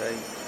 பாய்.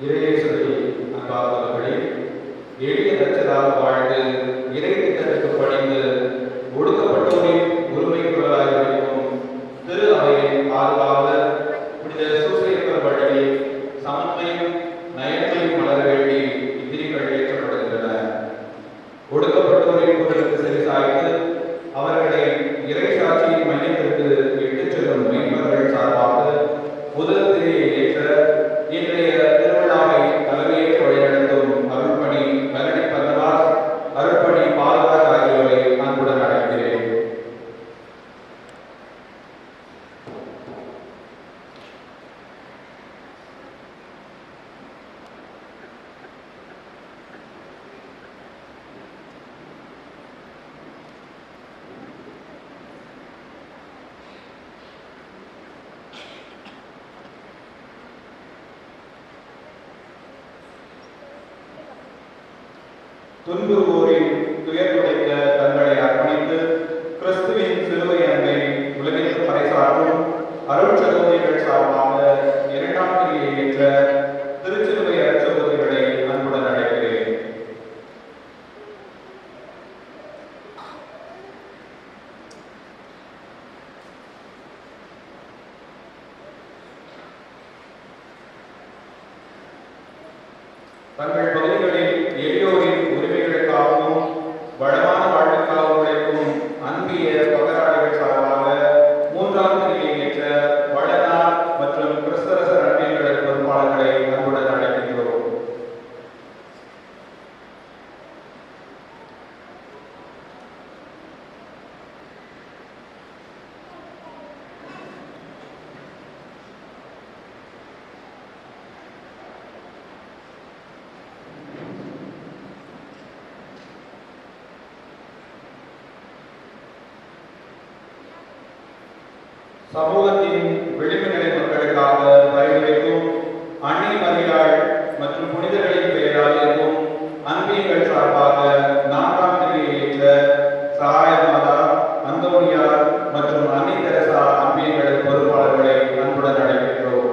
இறையேசுவை அன்பார்ந்தவர்களே, எளிய தச்சராக வாழ்ந்து இறை திட்டத்திற்கு பணிந்து ஒடுக்கப்பட்டோரின் உரிமை குரலாக இருக்கும் திரு அவையின் பாதுகாவலர் புனித சூசையப்பர் வழியில் சமன்மையும் நயன்மையும் மலர வேண்டி இத்திரிகள் ஏற்றப்படுகின்றன. ஒடுக்கப்பட்டோரின் குரலுக்கு செவிசாய்த்து அவர்களை இறைசாட்சியின் மையத்திற்கு இட்டுச் செல்லும் மீன்பர்கள் சார்பாக முதல் திரையை ஏற்ற இன்றைய திருவிழாவை தலைமையேற்று வழிநடத்தும் அருள்பணி மெலடி பர்னபாஸ், அருள்பணி பால்ராஜ் ஆகியோரை அன்புடன் அழைக்கிறேன். துன்புறுவோரின் துயர் துடைக்க தங்களை அர்ப்பணித்து கிறிஸ்துவின் சிலுவை அன்பை உலகிற்கு பறைசாற்றும் அருள் சகோதரிகள் சார்பாக இரண்டாம் பிரியை ஏற்ற திருச்சிலுவை அருட்சகோதரிகளை அன்புடன் அழைக்கிறேன். தங்கள் பகுதிகளில் எளியோரின் உரிமைகளுக்காகவும் வளமான வாழ்வுக்காகவும் உழைக்கும் அன்பிய பகராளிகள் சார்பாக மூன்றாம் பிரிவை ஏற்ற வளனார் மற்றும் கிறிஸ்தரச நன்மைகள் பொறுப்பாளர்களை அன்புடன் அழைக்கின்றோம். சமூகத்தின் விளிம்புநிலை மக்களுக்காக பரிந்துரைக்கும் அன்னை மரியாள் மற்றும் புனிதர்களின் பெயரால் இருக்கும் அன்பியங்கள் சார்பாக நான்காம் பிரிவை ஏற்ற சகாய மாதா, அந்தோனியார் மற்றும் அன்னை தெரசா அன்பியங்கள் பொறுப்பாளர்களை அன்புடன் அழைக்கின்றோம்.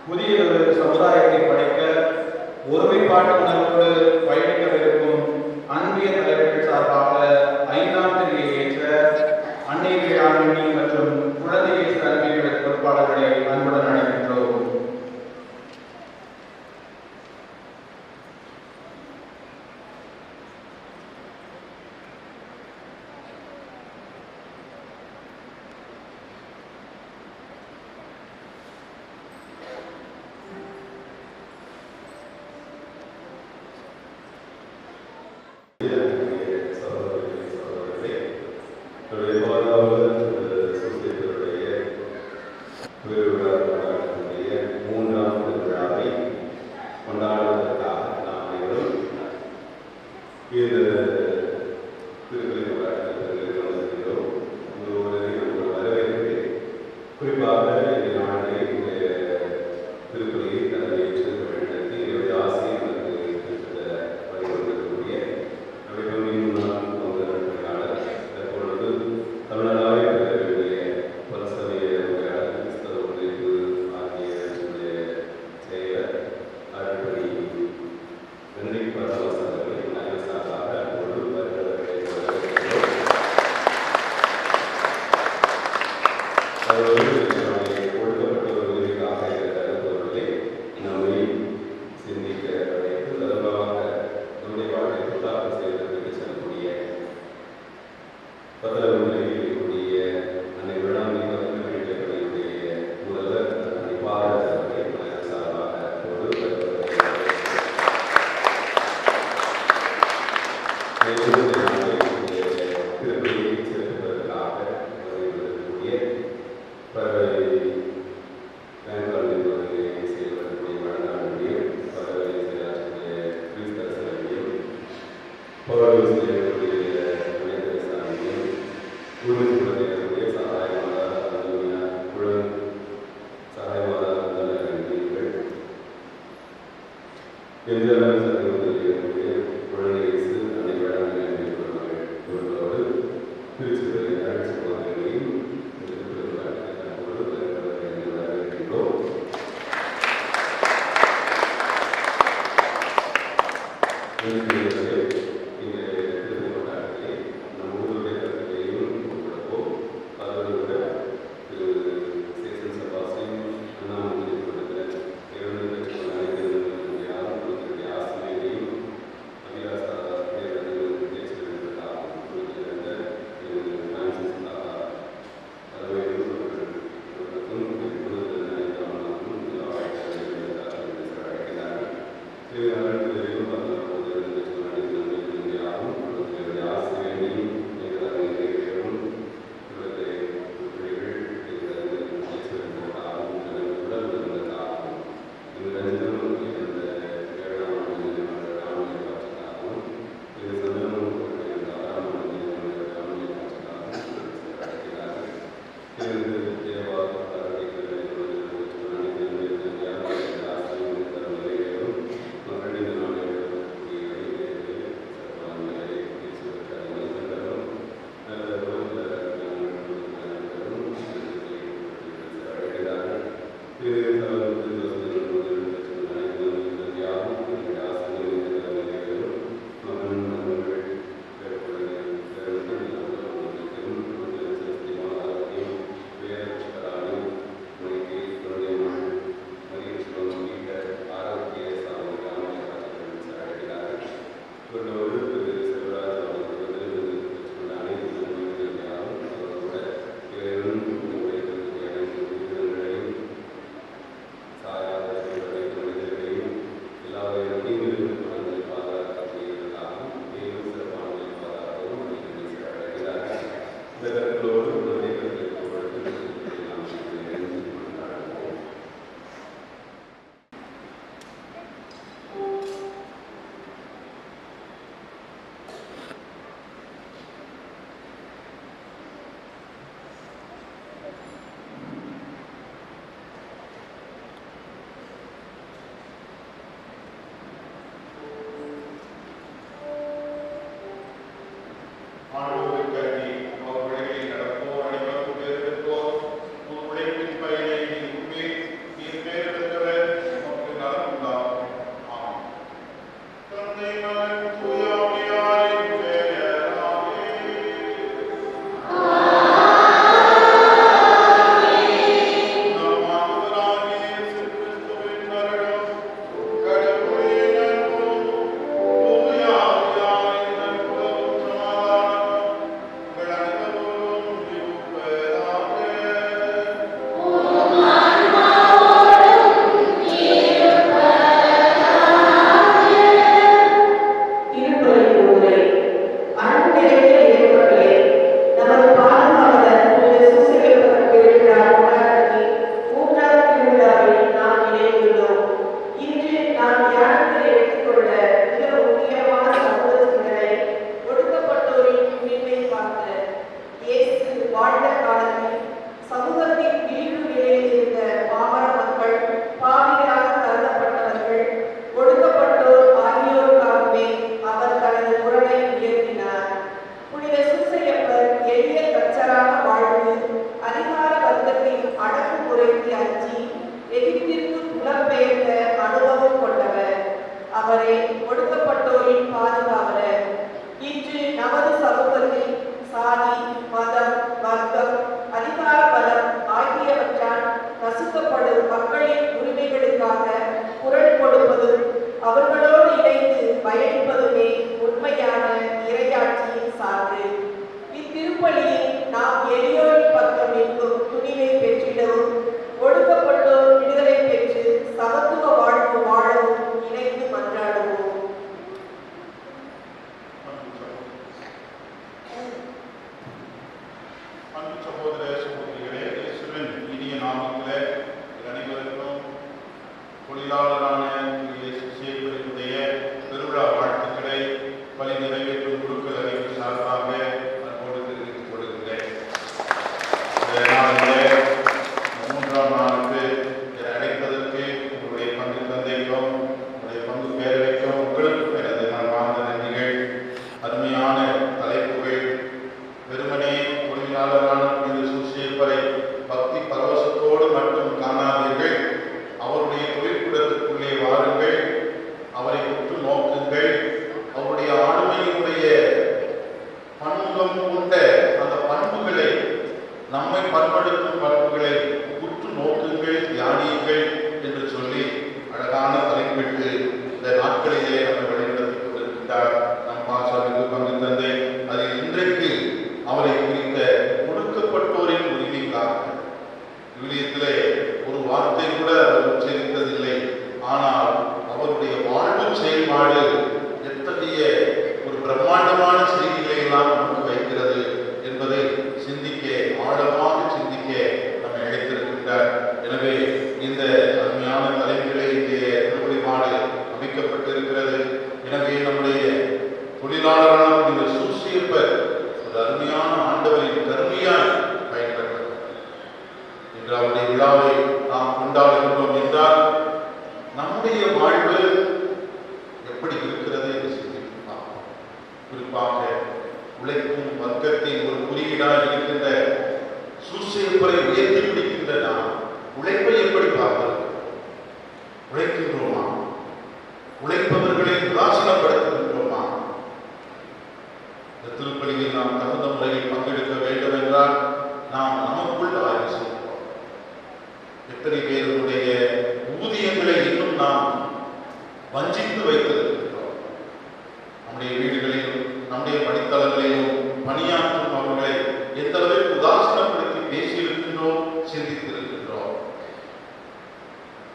புதியதொரு சமுதாயத்தை படைக்க ஒருமைப்பாட்டு உணர்வோடு பயணிக்கவிருக்கும் அன்பிய தலைவர்கள் சார்பாக ஐந்தாம் பிரிவை ஏற்ற அன்னை வேளாண்மை மற்றும் குழந்தை இயேசு அன்பியர்கள் பொறுப்பாளர்களை அன்புடன் அழைக்கின்றோம்.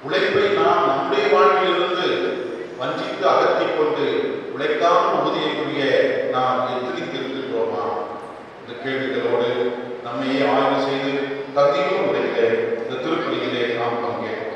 உழைப்பை நாம் நம்முடைய வாழ்விலிருந்து வஞ்சித்து நம்மையே ஆய்வு செய்து தந்தியும் உரைக்க இந்த திருப்பலியிலே நாம் பங்கேற்கிறோம்.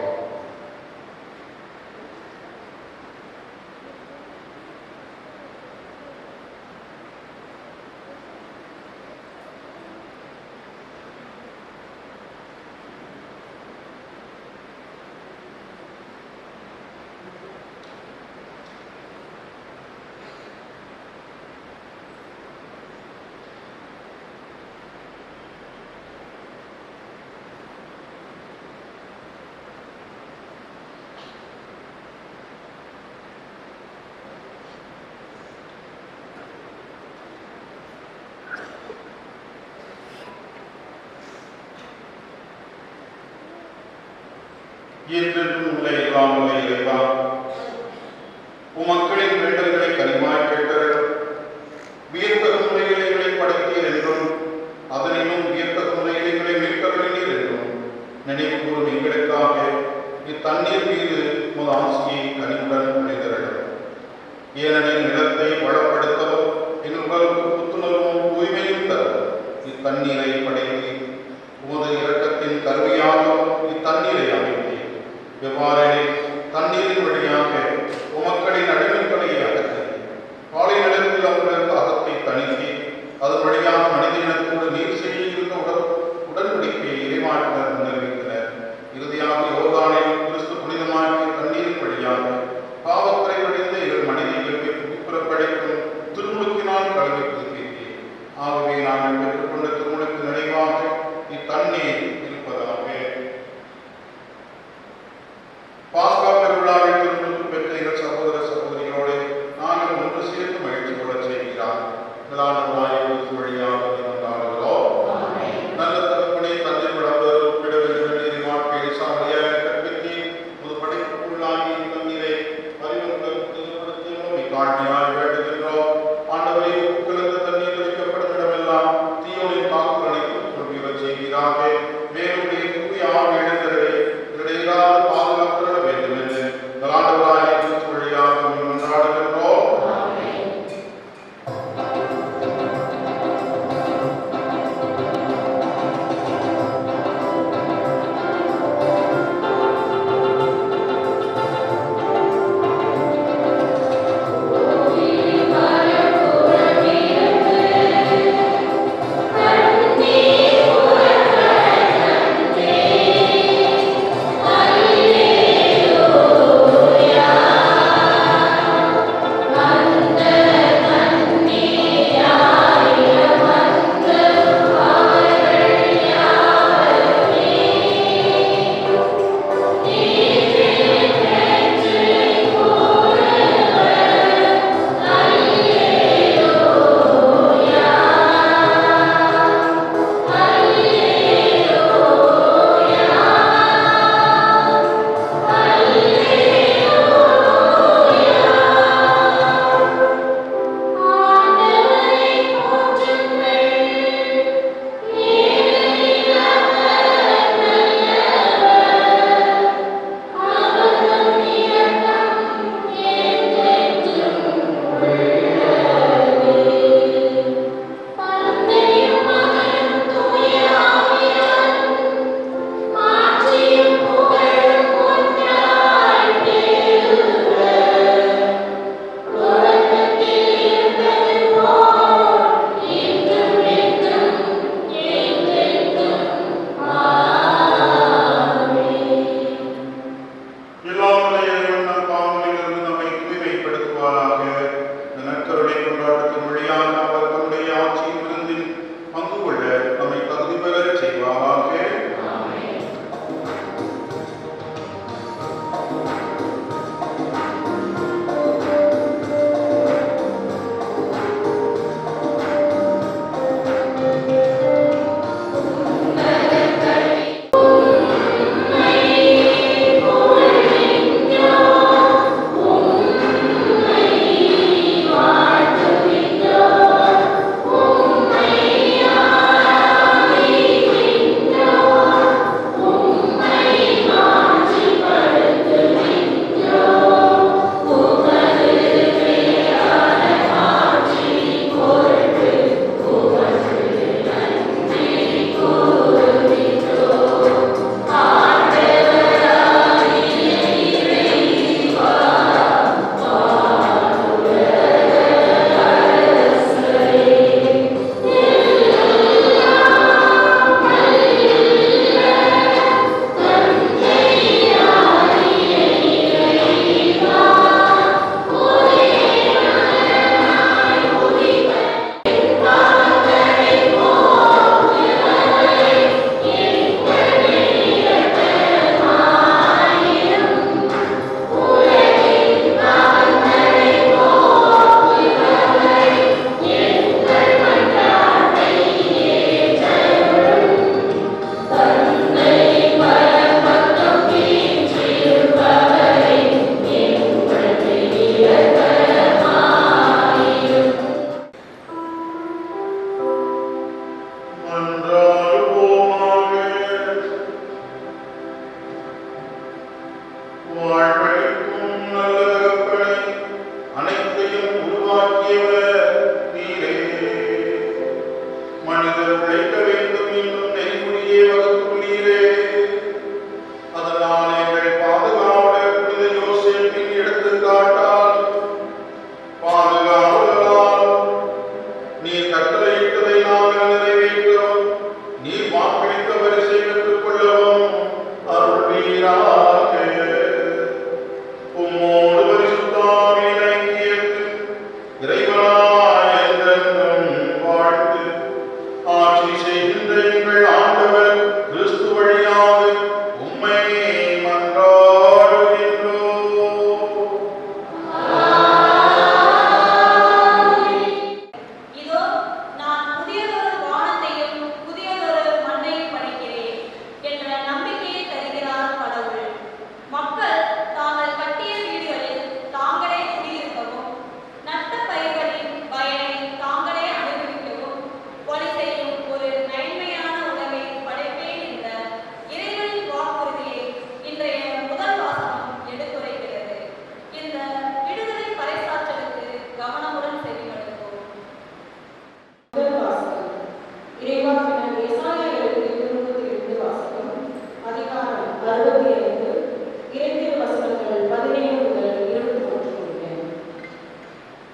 என்றென்றும் உள்ள எல்லாம் உள்ள இறைவா, உமக்களின் வேண்டல்களை கனிமாய் கேட்டருளும். வியத்தகு முறைகளை எங்களை படைத்தீர் என்றும் அதனினும் வியத்தகு முறைகளை எங்களை மீட்கவில்லை என்றும் நினைவு கூறும் எங்களுக்காக இத்தண்ணீர் மீது உமது ஆசியை கனிவுடன் அடைந்தருளும். ஏனெனில் நிலத்தை வளப்படுத்தவும் எங்களுக்கு புத்துணர்வும் தூய்மையும் தரும் இத்தண்ணீரை படைத்து உமது இரக்கத்தின் கருவியாகவும் இத்தண்ணீரை அமைத்து எவ்வாறெனில் தண்ணீரின் வழியாக உமக்களின் அடிமைப்படையை அகற்றி பாலை நிலத்தில் அவர்கள் தாகத்தை தணித்து அதன் வழியாக மனித இனத்தோடு நீர் செய்ய இருந்த உடன்படிக்கையை இறைமாற்ற முன்னறிவித்தனர். இறுதியாக யோர்தானில் கிறிஸ்து புனிதமாக்கிய தண்ணீரின் வழியாக பாவக்கரை வடிந்த இவர் மனித இயல்பை புதுப்புறப்படைக்கும் திருமுழுக்கினால் கல்வி புதுப்பித்தேன். ஆகவே நாங்கள் பெற்றுக்கொண்ட திருமுழுக்கு நிறைவாக இத்தண்ணீர் இருப்பதாக. பாஸ்கா பெருவிழாவில் திருமுழுக்கு பெற்ற எங்கள் சகோதர சகோதரிகளோடு நாங்கள் ஒன்று சேர்த்து மகிழ்ச்சி கொள்ள செய்கிறார். வழியாக நல்ல தகப்பனை தந்தை விளம்பரம் ஒப்பிட வேண்டும் நீரை வாழ்க்கையை சாவடியாக கற்பித்து ஒரு படைப்புக்குள்ளாகி தண்ணீரை பரிவர்த்தனை காட்டியாய் வேண்டுகின்றோம். ஆண்டவரை உட்கலந்த தண்ணீர் தெளிக்கப்படும் இடமெல்லாம் தீயோனின் தாக்குதலை கொள்கிறச் செய்கிறாக. மேலும் தூய ஆவி இணைந்ததை இடையிலாத பாதுகாப்பு வேண்டும் என்று ஆண்டவராய் கிறிஸ்து வழியாக மன்றாடுகின்றோம். Amen.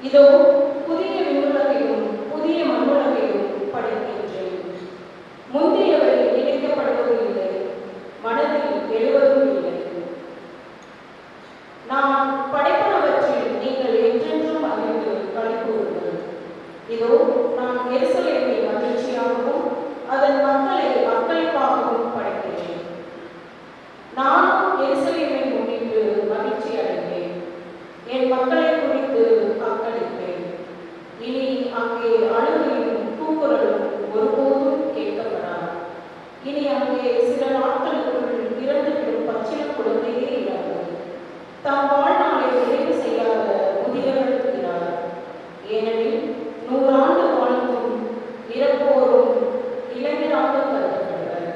இதோ புதிய விண்ணுலகையும் புதிய மண்ணுலகையும் படைக்கின்றேன். முந்தையவை இணைக்கப்படுவதும் இல்லை, மனதில் எழுவதும் இல்லை. நான் படைப்பனவற்றில் நீங்கள் என்றென்றும் அறிந்து களிகூறுங்கள். இதோ நான் எருசலேமை மகிழ்ச்சியாகவும் அதன் மக்களை மக்களுக்காகவும் படைக்கிறேன். நானும் எருசலேமை முன்னிட்டு மகிழ்ச்சி அடைந்தேன், என் மக்களை குறித்து அக்களிப்பேன். இனி அங்கே அழுகையும் கூக்குரலும் ஒருபோதும் கேட்கப்படாது. இனி அங்கே சில நாட்களுக்குள் இறந்துவிடும் பச்சில குழந்தையே இராது. தம் வாழ்நாளை நிறைவு செய்யாத முதியவர்கள் இரார். ஏனெனில் 100 ஆண்டு வாழ்ந்தும் இறப்போரும் இளைஞராக கருதப்படுவர்.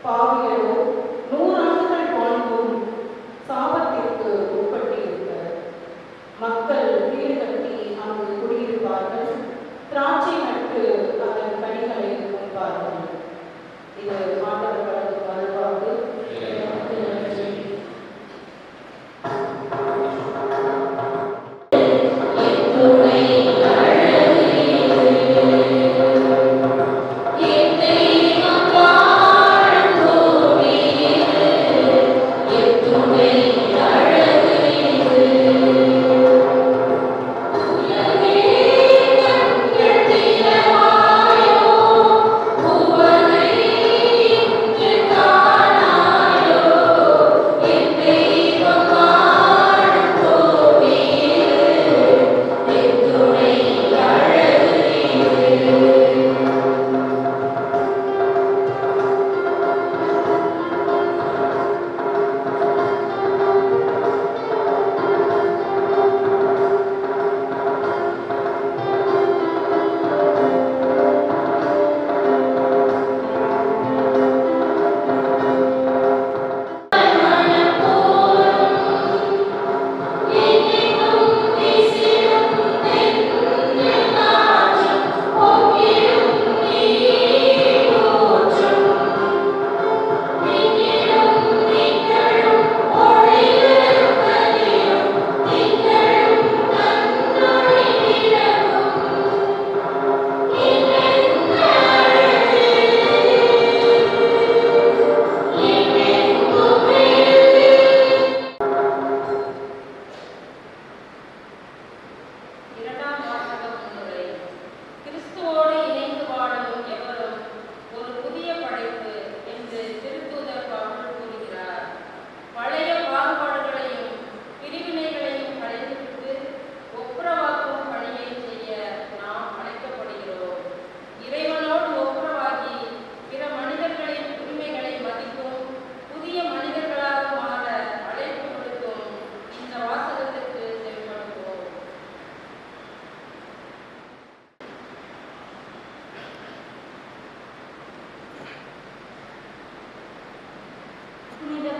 பாவியரோ 100 ஆண்டுகள் வாழ்ந்தும் சாபத்திற்கு உட்பட்டிருப்பர். மக்கள் வீடு கட்டி அங்கு குடியிருப்பார்கள், திராட்சை நட்டு அதன் கனிகளை உண்பார்கள். இது ஆண்டவர் வழங்கும் அருள்வாக்கு.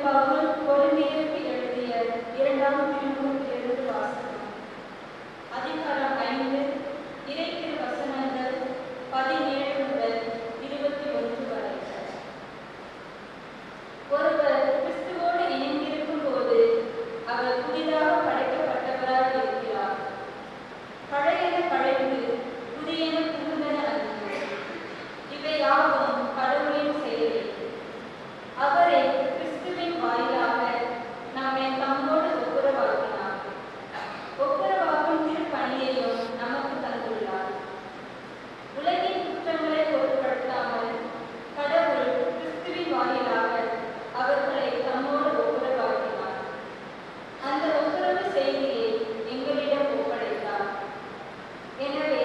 பவுல் கொரிந்தியருக்கு எழுதிய 2ஆம் திருமுகத்திலிருந்து வாசகம். அதிகாரம் 5, இறைத்திரு வசனங்கள் 17 முதல் 21 வரை. ஒருவர் கிறிஸ்துவோடு இணைந்திருக்கும் போது அவர் புதிதாக படைக்கப்பட்டவராய் இருக்கிறார். பழையன கழிந்து புதியன புகுந்தன அன்று. இவை யாவும் கடவுளின் செயலே. அவரே கிறிஸ்துவின் வாயிலாக நம்மை தம்மோடு ஒப்புரவாக்கினார். ஒப்புரவாக்கும் திருப்பணியையும் நமக்கு தந்துள்ளார். உலகின் குற்றங்களை பொருட்படுத்தாமல் கடவுள் கிறிஸ்துவின் வாயிலாக அவர்களை தம்மோடு ஒப்புரவாக்கினார். அந்த ஒப்புரவு செய்தியை எங்களிடம் ஒப்படைத்தார். எனவே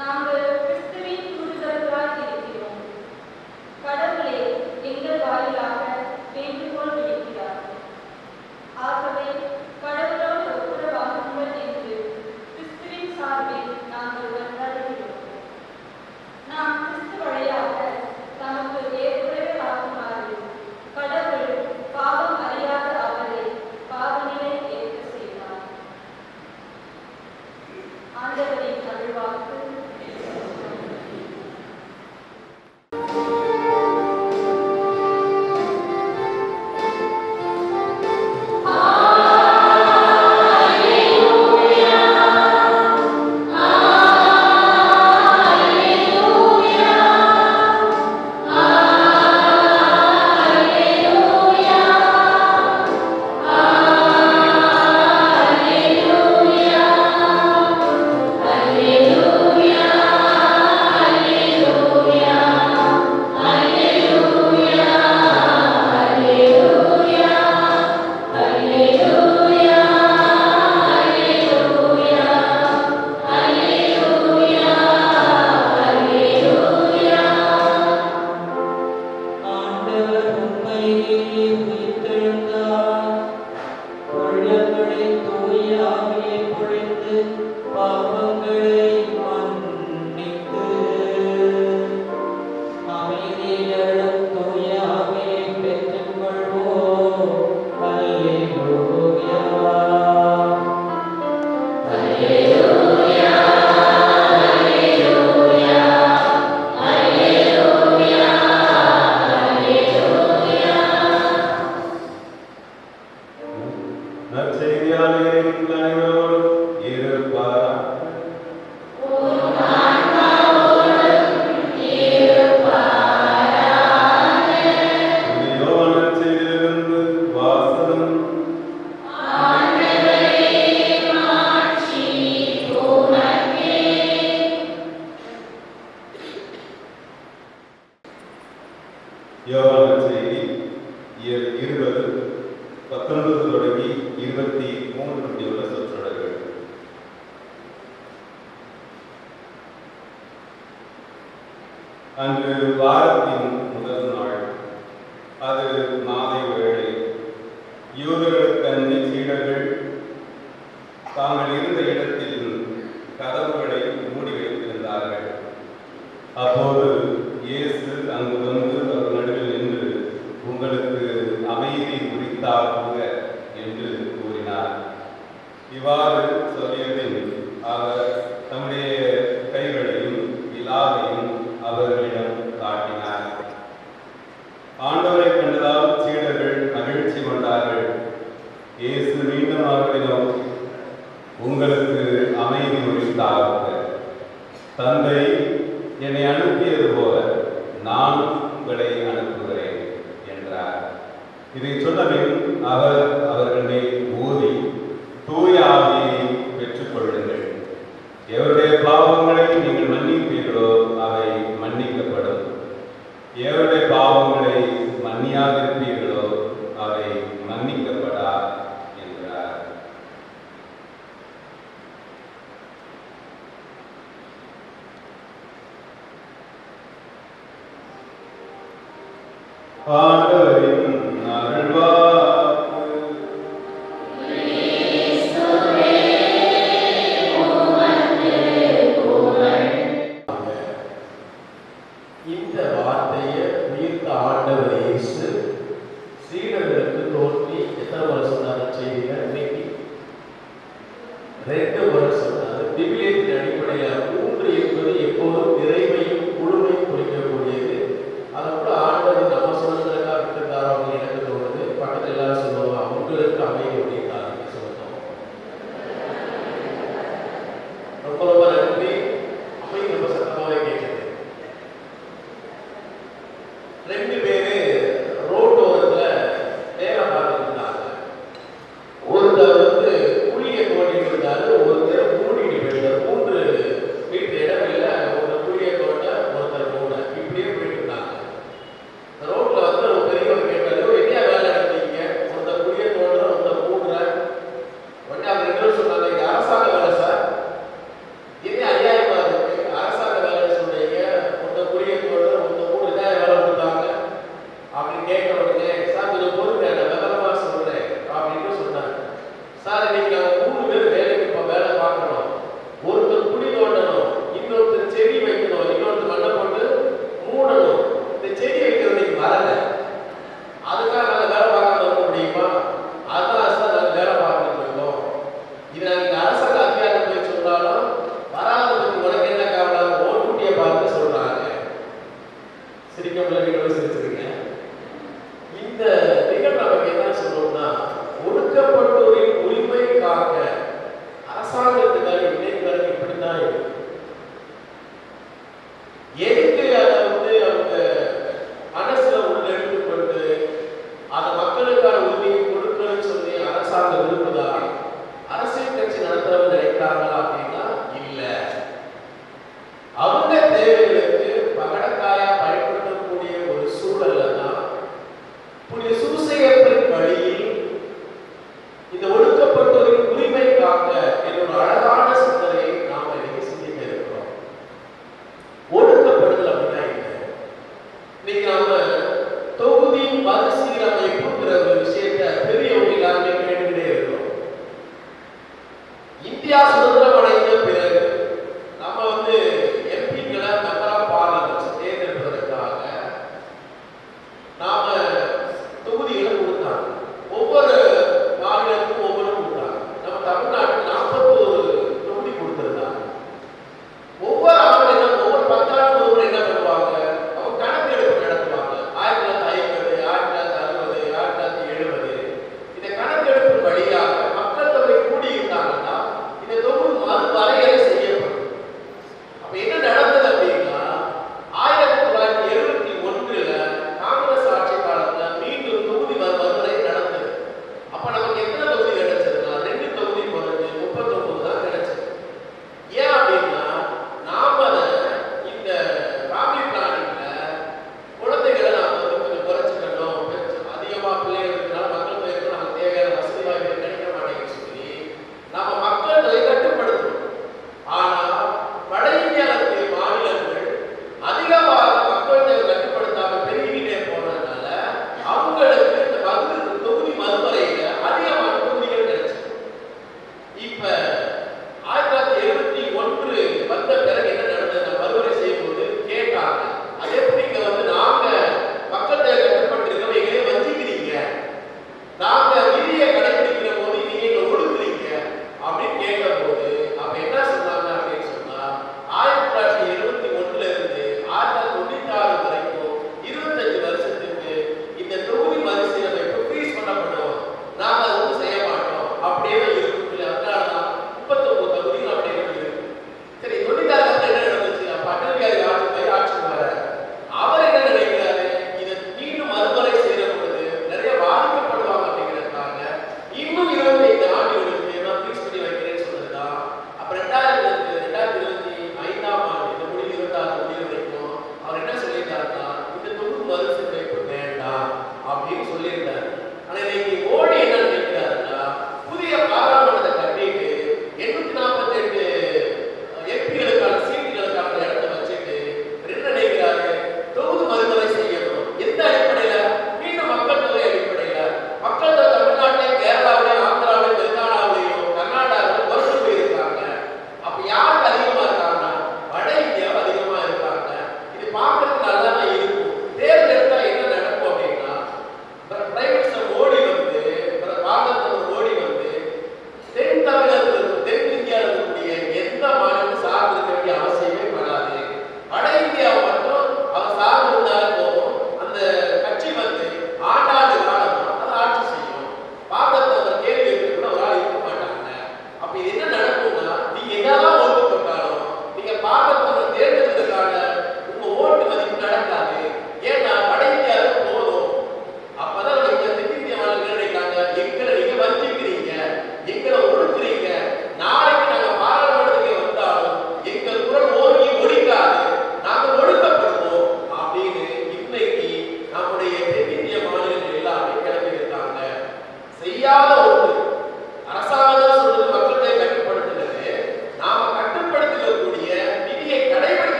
நாங்கள் கிறிஸ்துவின் தூதுவர்களாய் இருக்கிறோம். கடவுளே எங்கள் வாயிலாக வேண்டுகோள் விடுக்கிறார். ஆகவே கடவுளோடு ஒப்புரவாகுங்கள் என்று கிறிஸ்துவின் சார்பில் நாங்கள் மன்றாடுகிறோம். நாம் கிறிஸ்து வழியாக தமக்கு ஏற்புடையவராகுமாறு கடவுள் பாவம் அறியாத அவரை பாவநிலை ஏற்க செய்தார். ஆண்டவரின் அருள்வாக்கு. யோவான் செய்தி 20:19 தொடங்கி 23 முடியுள்ள சொற்றொடர்கள். அன்று வாரத்தின் முதல் நாள், அது மாலை வேளை. யூதர்களுக்கு அன்று சீடர்கள் தாங்கள் இருந்த இடத்தில் கதவுகளை மூடி வைத்திருந்தார்கள். அப்போது இயேசு அங்கு வந்து அவர் நடுவில் நின்று, உங்களுக்கு அமைதி உரித்தாகுக என்று கூறினார். இவ்வாறு சொல்லியபின் அவர் தம்முடைய கைகளையும் விலாவையும் அவர்களிடம் காட்டினார். ஆண்டவரை கண்டதால் சீடர்கள் மகிழ்ச்சி கொண்டார்கள். இயேசு மீண்டும் அவர்களை நோக்கி, உங்களுக்கு அமைதி உரித்தாகுக. தந்தை என்னை அனுப்பியது போல நான் உங்களை அனுப்புகிறேன் என்றார். இதை சொன்னபின் அவர் அவர்கள் மேல் ஊதி, தூய ஆவியை பெற்றுக் கொள்ளுங்கள். எவருடைய பாவங்களை நீங்கள் மன்னிப்பீர்களோ அவை மன்னிக்கப்படும். எவருடைய பாவங்களை மன்னியாதிருப்பீர்களோ அவை மன்னிக்கப்படா என்றார். ஆண்டவரின் அருள்வாக்கு. இந்த வார்த்தையை உயிர்த்த ஆண்டவர் இயேசு சீடர்களுக்கு அவர் சொன்னார், விவிலியத்தின் அடிப்படையில் 3 என்பது எப்போதும் நிறைவையும் முழுமையும் குறிக்கக்கூடியது. அதை கூட ஆண்டவர் நம்ம சொல்றதுக்காக விட்டுருந்தாரோ அப்படின்னு எனக்கு தோணுது. பக்கத்தில் எல்லாரும் சொல்லுவோம், அவங்களுக்கு அமைதி அப்படின்றாங்க சொல்லணும். ரொம்ப ரொம்ப நன்றி. அமைதி ரொம்ப சத்தமாகவே கேட்குது. 2 பேரு ரோட்டோரத்துல வேலை பார்த்துட்டு இருந்தாங்க. ஒருத்தர் வந்து குழியை தோண்டிட்டு இருந்தாரு, ஒருத்தர் மூடிட்டு போயிட்டார். 3 வீட்டு இடம் இல்லை, ஒருத்தர் குழியை தோண்ட, ஒருத்தர் மூட, இப்படியே போயிட்டு இருந்தாங்க. ரோட்ல வந்து ஒரு பெரியவர் கேட்டாரு, என்ன வேலை எடுத்தீங்க? ஒருத்தர் குழியை தோன்ற, ஒருத்தர் மூடுற. உடனே அவங்க 2 பேரும் சொன்னாங்க, இது அரசாங்க வேலை சார். என்ன அநியாயமா இருக்கு? அரசாங்க வேலைன்னு சொன்னீங்க, ஒருத்தர் குழியை தோன்ற, ஒருத்தர் மூடு, இதான் வேலை கொடுத்தாங்க அப்படின்னு கேட்க உடனே, சார் கொஞ்சம் பொறுங்க, நான் விவரமா சொல்றேன் அப்படின்னு சொன்னாங்க. சார் இன்னைக்கு நாங்கள் 3 பேர் வேலைக்கு இப்போ வேலை பார்க்கணும். ஒருத்தர் குழி தோண்டணும், இன்னொருத்தர் செடி வைக்கணும், இன்னொருத்தர் மண்ணை போட்டு மூடணும். இந்த செடி வைக்கிறது இன்னைக்கு வரல, அதுக்காக நாங்கள் வேலை பார்க்க வர முடியுமா? அதான் சார் நாங்கள் வேலை பார்த்துட்டு இருக்கோம். இது நாங்கள் அரசாங்க அதிகாரம் போய் சொன்னாலும் வராததுக்கு உனக்கு என்ன காரணம்? ஓட்டுட்டியை பார்த்து சொல்றாங்க. சிரிக்க முடியல, சிரிச்சிருங்க. இந்த நிகழ்வு நமக்கு என்ன சொல்லணும்னா, ஒடுக்கப்பட்டோரின் உரிமைக்காக அரசாங்கத்துக்காக இணைக்கிறது இப்படிதான் இருக்கு. எதுக்கு அதை வந்து அவங்க மனசுல உள்ள எடுத்துக்கொண்டு அதை மக்களுக்கான உரிமையை கொடுக்கணும்னு சொல்லி அரசாங்கம் விரும்புதா? அரசியல் கட்சி நடத்துறவங்க நினைக்கிறாங்களா அப்படின்னா இல்ல. அவங்க தேவைகளுக்கு பகடக்காயா பயன்படுத்தக்கூடிய ஒரு சூழல்ல தான் புனித சூசையப்பரின் வழியில் இந்த ஒடுக்கப்பட்டோரின் உரிமைக்காக என்னோட அழகான சிந்தனையை நாம இன்னைக்கு சிந்திக்க இருக்கிறோம். ஒடுக்கப்படுதல் அப்படின்னா என்ன? இன்னைக்கு நாம தொகுதி மறுசீரமைப்புங்கிற ஒரு விஷயத்தை பெரியவங்க எல்லாருமே கேட்டுக்கிட்டே இருக்கிறோம். இந்தியா சுதந்திரம் அடைந்த பிறகு நம்ம வந்து எம்பிக்களை மெம்பர் ஆஃப் பார்லிமெண்ட் தேர்ந்தெடுப்பதற்காக நாம தொகுதிகளை கொடுத்தாங்க. ஒவ்வொரு மாநிலத்துக்கும் ஒவ்வொரு கொடுத்தாங்க. நம்ம தமிழ்நாட்டுக்கு 41 தொகுதி கொடுத்திருந்தாங்க. ஒவ்வொரு ஆண்டிலும் ஒவ்வொரு 10 ஆண்டுக்கு ஒவ்வொரு என்ன பண்ணுவாங்க, அவங்க கணக்கெடுப்பு நடத்துவாங்க. 1950, 1960, 1970 இந்த கணக்கெடுப்பு வழியாக மக்கள் தொகை கூடி இருந்தாங்கன்னா இந்த தொகுதி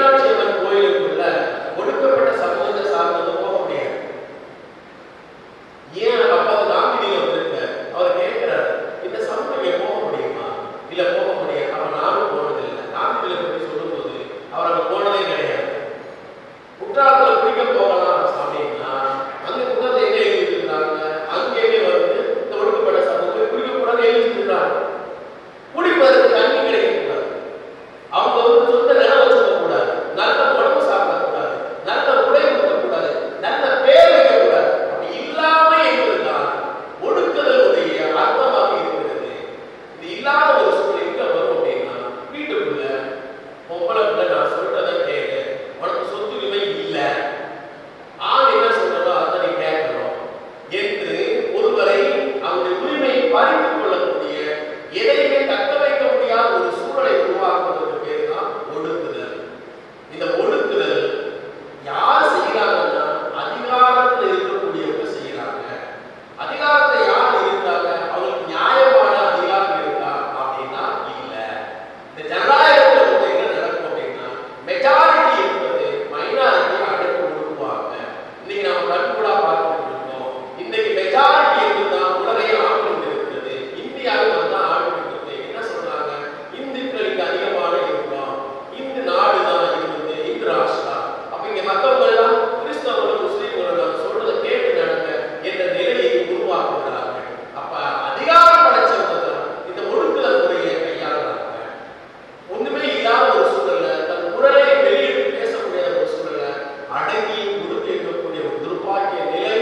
மீனாட்சி அம்மன் கோயிலுக்குள்ள ஒடுக்கப்பட்ட சமூகத்தை சார்ந்தது போக முடியாது. ஏன் அப்பா காந்தியில வந்திருக்க அவர் கேட்கிறார், இந்த சமூகம் போக முடியுமா? இல்ல போக முடியாது. அப்ப நானும் போனதில்லை. காந்தியில பற்றி சொல்லும் போது அவர் அங்க போனதே கிடையாது. குற்றாலத்துல குளிக்க போகலாம் அப்படின்னா அங்க குற்றத்தை எங்க எழுதிருக்காங்க, அங்கேயே வந்து இந்த ஒடுக்கப்பட்ட சமூகம் குளிக்க கூடாது எழுதிருக்காங்க. குடிப்பதற்கு தண்ணி கிடைக்கக்கூடாது, அவங்க வந்து சொந்த நிலம் வச்சுக்க கூடாது, நல்ல உணவு சாப்பிடக்கூடாது, நல்ல உடை உடுத்தக்கூடாது, நல்ல பேர் வைக்கக்கூடாது. அப்படி இல்லாம என்பதுதான் ஒடுக்குதலுடைய அர்த்தமாக இருக்கிறது. இது இல்லாத ஒரு சூழல் எங்க வரும் அப்படின்னா, வீட்டுக்குள்ள பொம்பளை பிள்ளை நான் சொல்றதை கேளு, உனக்கு சொத்து உரிமை இல்லை, ஆண் என்ன சொல்றதோ அதை நீ கேட்கணும் என்று ஒருவரை அவருடைய உரிமையை பறித்துக் கொள்ளக்கூடிய, எதையுமே தக்க வைக்க முடியாத ஒரு சூழலை உருவாக்குவதற்கு பேர் தான் ஒடுக்குதல். இந்த ஒடுக்குதல் யார் செய்யறாங்கன்னா அதிகாரத்தில் இருக்கக்கூடியவங்க செய்யறாங்க. அதிகாரத்தில் யார் இருக்காங்க, அவங்களுக்கு நியாயமான அதிகாரம் இருக்கா அப்படின்னா இல்ல. இந்த ஜனநாயகத்தில் என்ன நடக்கும் அப்படின்னா, மெஜாரிட்டி என்பது மைனாரிட்டி அடக்கி ஒடுக்குவாங்க. இன்னைக்கு நம்ம கண்கூடா பார்த்துட்டு இருக்கோம். இன்னைக்கு மெஜாரிட்டி என்பதுதான் உலகையை ஆண்டு கொண்டிருக்கிறது. இந்தியாவில் வந்து ஆண்டு கொண்டிருக்கிறது. என்ன சொல்றாங்க, இந்துக்களுக்கு அதிகமான இருக்கிறோம், இந்து நாடு தான் இருக்குது, இந்து ராஷ்டிரா. அப்ப இங்க மத்தவங்க எல்லாம் கிறிஸ்தவர்கள் முஸ்லீம்கள் சொல்றதை கேட்டு நடங்க என்ற நிலையை உருவாக்குகிறார்கள். அப்ப அதிகாரம் படைச்சவங்க தான் இந்த ஒடுக்குதல் முறையை கையாளுறாங்க. ஒண்ணுமே இல்லாத ஒரு சூழல்ல தன் குரலை வெளியிட்டு பேச முடியாத ஒரு சூழல்ல அடங்கி ஒடுக்கி இருக்கக்கூடிய ஒரு துர்பாக்கிய நிலை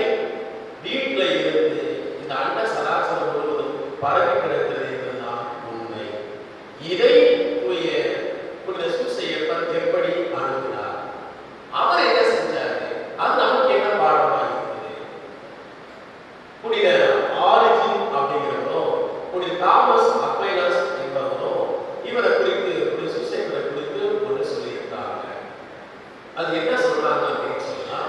வீட்டுல இருந்து இந்த அண்ட சராசரம் முழுவதும் பரவி கிடக்கிறது என்பதுதான் உண்மை. இதை புனித சூசையப்பர் எப்படி அணுகினார், அவர் என்ன செஞ்சாரு, அது நமக்கு என்ன பாடமா இருக்குது? புனித ஆரிஜின் அப்படிங்கிறவரும் புனித தாமஸ் அக்வைனஸ் என்பவரும் இவரை குறித்து புனித சூசையப்பரை குறித்து ஒன்று சொல்லியிருக்காங்க. அது என்ன சொல்றாங்க அப்படின்னு சொன்னா,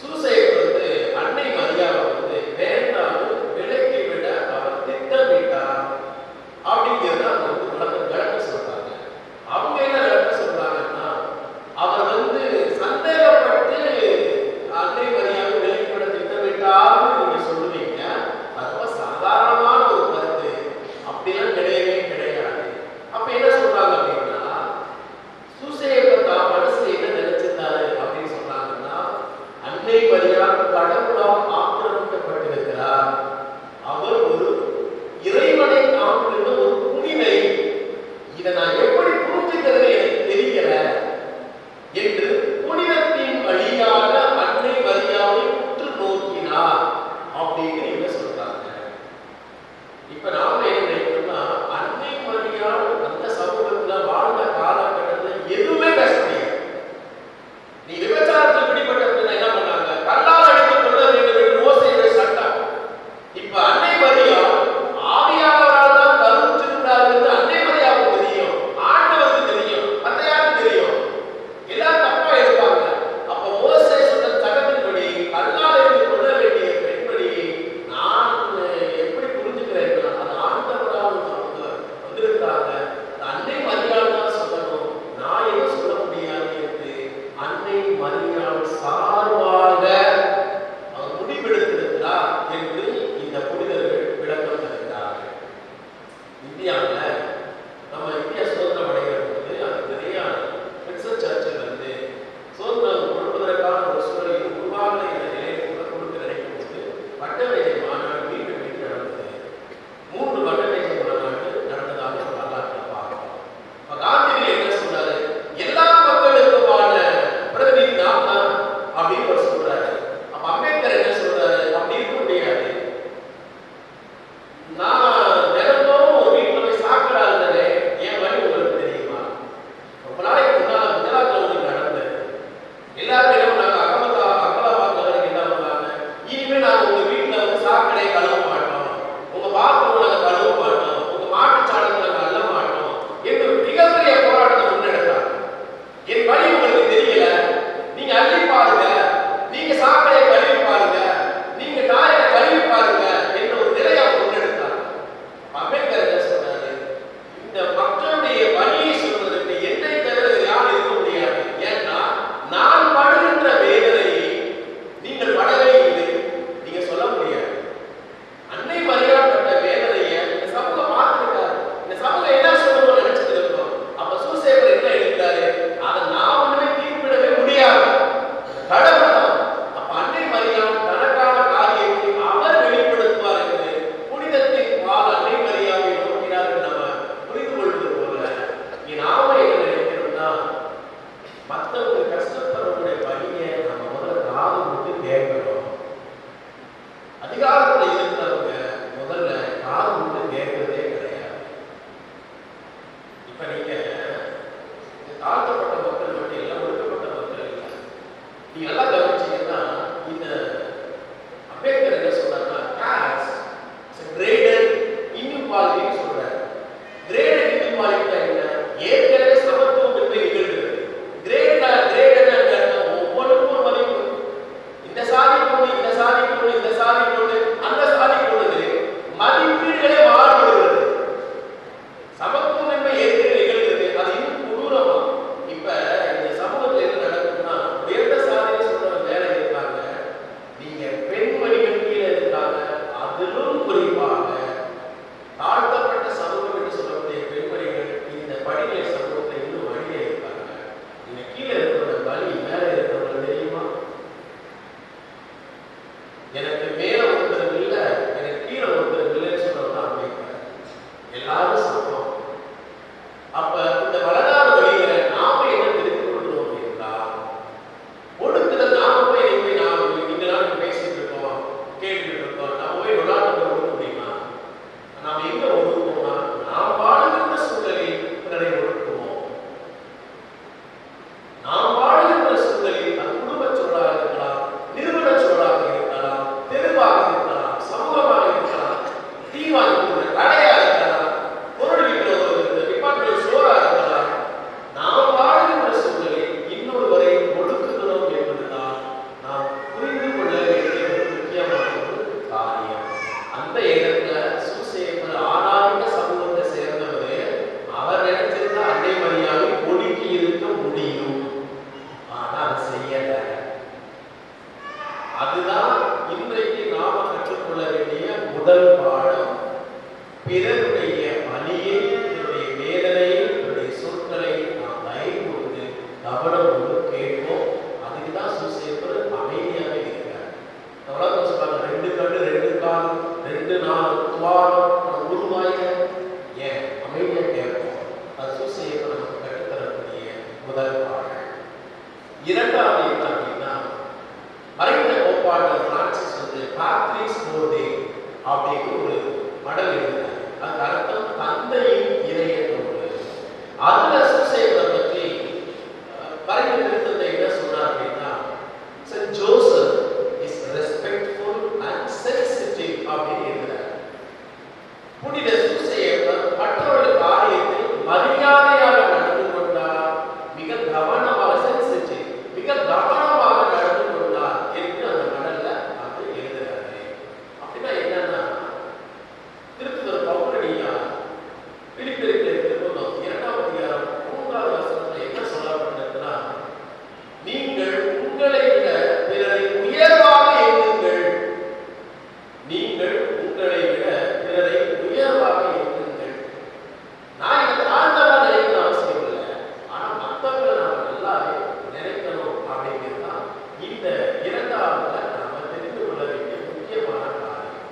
சூசையப்பர் வந்து அன்னை மரியாவை வந்து வேண்டாம் விலக்கி விட அவர் திட்டமிட்டார் அப்படிங்கிறத அவங்க வந்து விளக்க சொல்றாங்க. அவங்க என்ன விளக்க சொல்றாங்கன்னா, அவர் வந்து சந்தேகப்பட்டு அன்னை மரியாவை விலக்கி விட திட்டமிட்டார்னு நீங்க சொல்லுவீங்க, அது ரொம்ப சாதாரணமான ஒரு கருத்து, அப்படிலாம் கிடையவே கிடையாது. அப்ப என்ன சொல்றாங்க அப்படின்னா, சூசையப்பர் தான் மனசுல என்ன நினைச்சிருந்தாரு அப்படின்னு சொன்னாங்கன்னா, அன்னை மரியா கடவுளால் ஆக்கிரமிக்கப்பட்டிருக்கிறார், அவர் ஒரு இறைவனை காண்கின்ற ஒரு புனிதை, இதை நான் எப்படி புரிஞ்சுக்கிறது எனக்கு தெரியல என்று புனிதத்தின் வழியாக அன்னை மரியாவை உற்று நோக்கினார் அப்படின்னு என்ன சொல்றாங்க. இப்ப நாம என்ன நினைக்கிறோம்னா, அன்னை மரியா அந்த சமூகத்துல வாழ்ந்த காலகட்டத்தில் எதுவுமே பேச முடியாது. நீ விபச்சாரத்தில் பிடிபட்டதுன்னா என்ன பண்ணாங்க, கல்லால் அடித்து கொள்ள வேண்டும் என்று மோசேயுடைய சட்டம். இப்ப அன்னை மரியா ஆவியானவரால் தான் கருவுற்றிருக்கிறார்கள் என்று அன்னை மரியாவுக்கு தெரியும், ஆண்டவருக்கு தெரியும், மற்ற யாருக்கு தெரியும்? எல்லாரும் தப்பா எடுப்பாங்க. அப்ப மோசே சொன்ன சட்டத்தின்படி கல்லால் அடித்து கொள்ள வேண்டிய பெண்மணியை நான் எப்படி புரிஞ்சுக்கிறேன்னா, அது ஆண்டவரால் வந்திருக்கிறாங்க, அன்னை மரியாதை தான் சொல்லணும், நான் என்ன சொல்ல முடியாது என்று அன்னை மரியாள் சார்பாக அவர் முடிவெடுத்திருக்கிறார் என்று இந்த புனிதர்கள் விளக்கம் தருகிறார்கள். இந்தியாவில் நம்ம இந்தியா சுதந்திரம் அடைகிற போது அது நிறைய கிறிஸ்தவ சர்ச்சில் வந்து சுதந்திரம் கொடுப்பதற்கான ஒரு சூழலை உருவாக இந்த நிலையை கொடுக்க நினைக்கும் போது வட்டமேஜை மாநாடு மீண்டும் மீண்டும் நடந்தது. 3 வட்டமேஜை மாநாடு நடந்ததாக ஒரு வரலாற்றை பார்க்கிறோம். இப்ப காந்திஜி என்ன சொல்றாரு, எல்லா மக்களுக்குமான பிரதிநிதி நான் தான் அப்படின்னு அவர் சொல்றாரு. அப்ப அம்பேத்கர் என்ன சொல்றாரு, அப்படி இருக்க முடியாது, நான் தினந்தோறும் ஒரு வீட்டுல போய் சாக்கடா இருந்தேன், என் வழி உங்களுக்கு தெரியுமா? ரொம்ப நாளைக்கு முன்னால குஜராத்ல ஒன்று நடந்தது. எல்லாரும் என்ன பண்ணாங்க, அகலாபாத் என்ன பண்ணாங்க, இனிமே நாங்க உங்க வீட்டுல வந்து சாக்கடையை கழுவ மாட்டோம், உங்க பாத்ரூம் நாங்க கழுவ மாட்டோம், உங்க மாட்டுச்சாணத்தை நாங்க அள்ள மாட்டோம் என்று மிகப்பெரிய போராட்டத்தை முன்னெடுத்தாங்க. என் வழி உங்களுக்கு தெரியல, நீங்க அள்ளி பாருங்க, நீங்க சாக்கடையை கழுவி பாருங்க, நீங்க டாய்லெட்டை கழுவி பாருங்க என்ற ஒரு நிலையை முன்னெடுத்தாங்க. அம்பேத்கர் என்ன சொன்னாரு, இந்த மக்களுடைய வழியை சொல்வதற்கு என்னை தவிர யாரும் இருக்க முடியாது, கவனமோடு கேட்போம். அதுக்கு தான் சூசேப்பர் அமைதியாகவே இருக்கிறார். எவ்வளோ சொல்றாங்க, 2 கண்ணு 2 கால் 2 நாள் துவாரம் உருவாய ஏன் அமைதியா கேட்போம். அது சூசேப்பர் நமக்கு கற்றுத்தரக்கூடிய முதல் பாடல். இரண்டாவது என்ன அப்படின்னா, மறைந்த கோட்பாடு பிரான்சிஸ் வந்து பேட்ரிஸ் போர்டே அப்படின்னு ஒரு மடல் எழுதினார். அதுக்கு அர்த்தம் தந்தையின் இறையன் ஒன்று. அதுல சூசேப்பரை பற்றி பறைய திருத்தத்தை என்ன சொன்னார் அப்படின்னா, Saint Joseph is respectful and sensitive அப்படின்னு எழுதுறார். புனித சூசேப்பர் மற்றவர்கள் காரியத்தில் மரியாதையாக நடந்து கொண்டார், மிக கவனமாக சென்சிட்டிவ் மிக கவனமாக நடந்து கொண்டார் என்று அந்த மடல்ல அது எழுதுறாரு. அப்படின்னா என்னன்னா, திருத்துதர் பவுலடியா பிலிப்பியருக்கு திருப்பம் 2ஆம் அதிகாரம் 3வது வசனத்துல என்ன சொல்லப்பட்டிருக்குன்னா, நீங்கள் உங்களை விட பிறரை உயர்வாக எண்ணுங்கள். நீங்கள் உங்களை விட பிறரை உயர்வாக எண்ணுங்கள். நான் இதை தாழ்ந்தவா நினைக்கிற அவசியம் இல்லை, ஆனா மற்றவர்களை நாம நல்லாவே நினைக்கணும் அப்படிங்கிறது தான் இந்த இரண்டாவதுல நாம தெரிந்து கொள்ள வேண்டிய முக்கியமான காரியம்.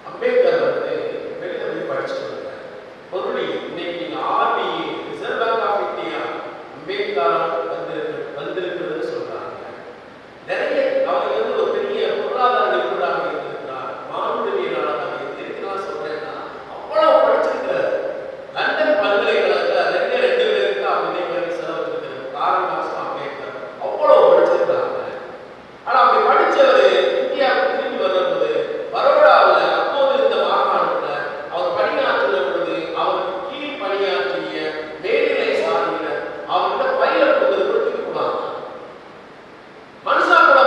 அம்பேத்கர் வந்து வெளியில படிச்சு கொடுத்தார். பொருளி இன்னைக்கு நீங்க RBI Reserve Bank of India Ambedkar வந்திருக்கிறது சொல்றாங்க. நிறைய அவர் வந்து ஒரு பெரிய பொருளாதார நிபுணராக இருந்திருக்கிறார், மானுடவியலாளராக இருக்கிறார் சொல்றேன்னா அவ்வளவு படிச்சிருக்கிறார். லண்டன் பல்கலைக்கழகத்துல 2 பேருக்கு அவங்க நினைவு செலவழிச்சிருக்கிறார். கார்ல் மார்க்ஸ் அம்பேத்கர் அவ்வளவு படிச்சிருக்கிறாங்க. ஆனா அப்படி படிச்சவர் இந்தியாவுக்கு திரும்பி வரும்போது பரோடாவில் அப்போது இருந்த மாகாணத்துல அவர் பணியாற்றின பொழுது அவருக்கு கீழ் பணியாற்றிய மேல்நிலை சாதியினர் அவர்கிட்ட பயில கொடுத்தது கூட திருப்புவாங்க. மனுஷா கூட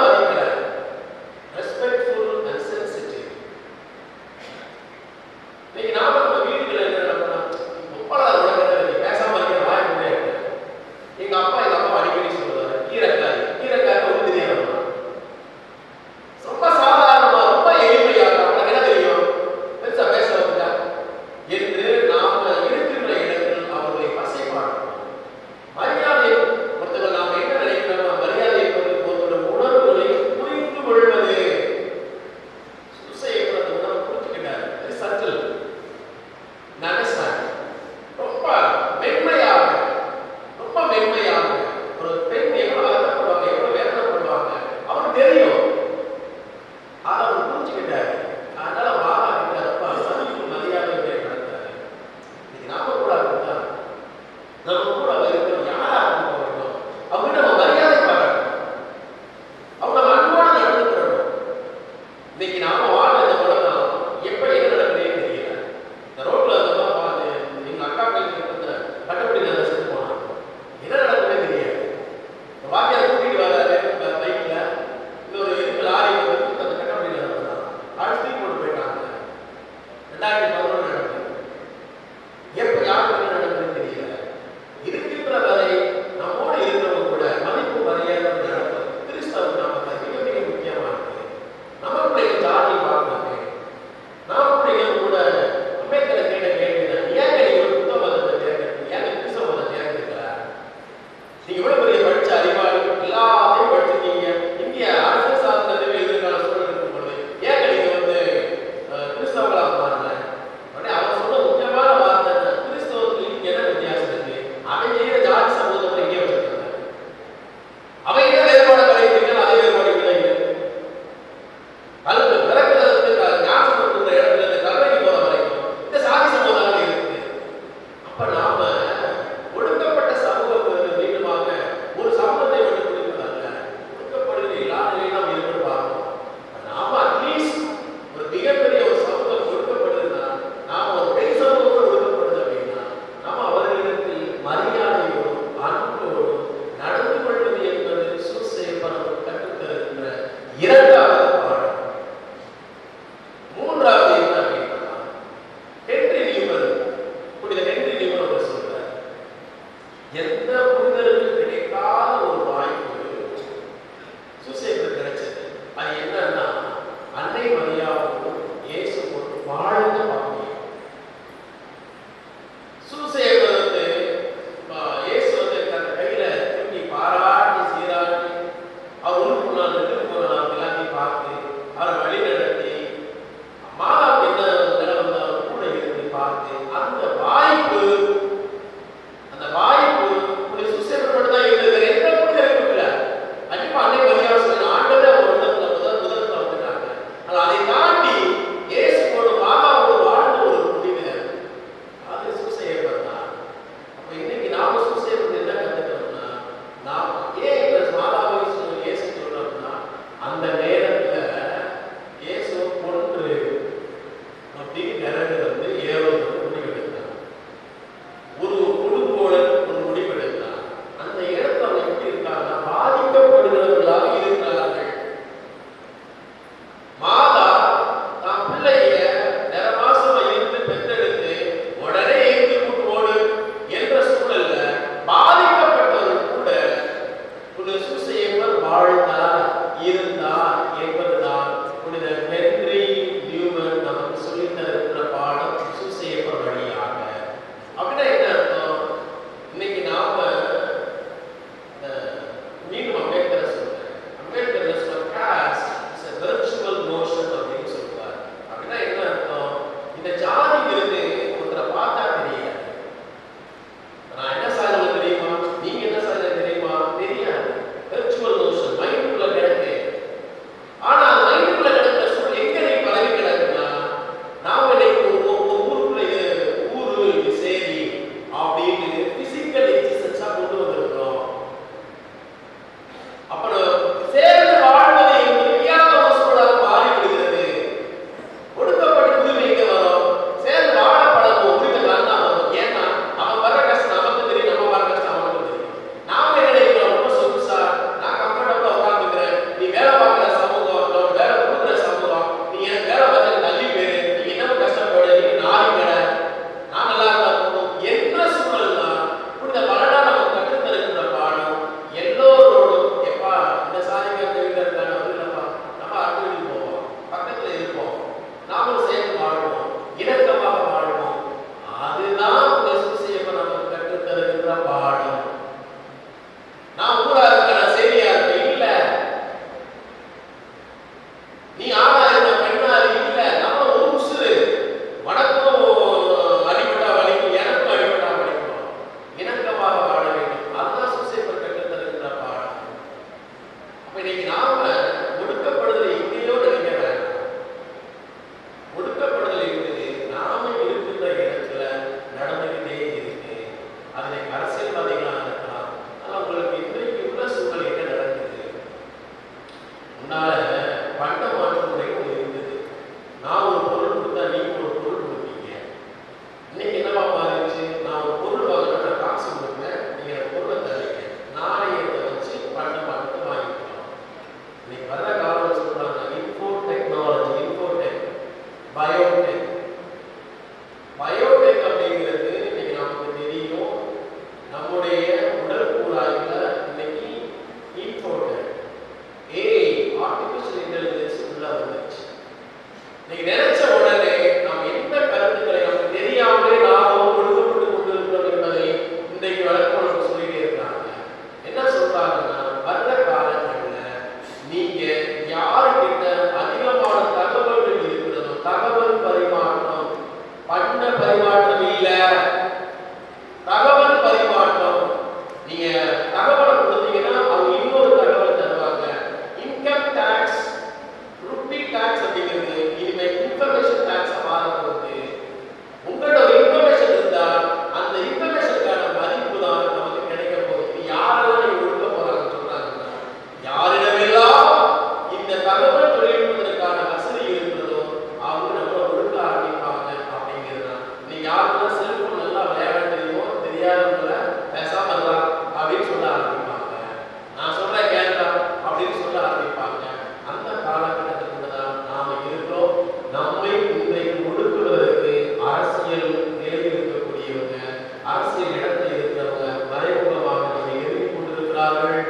நாள்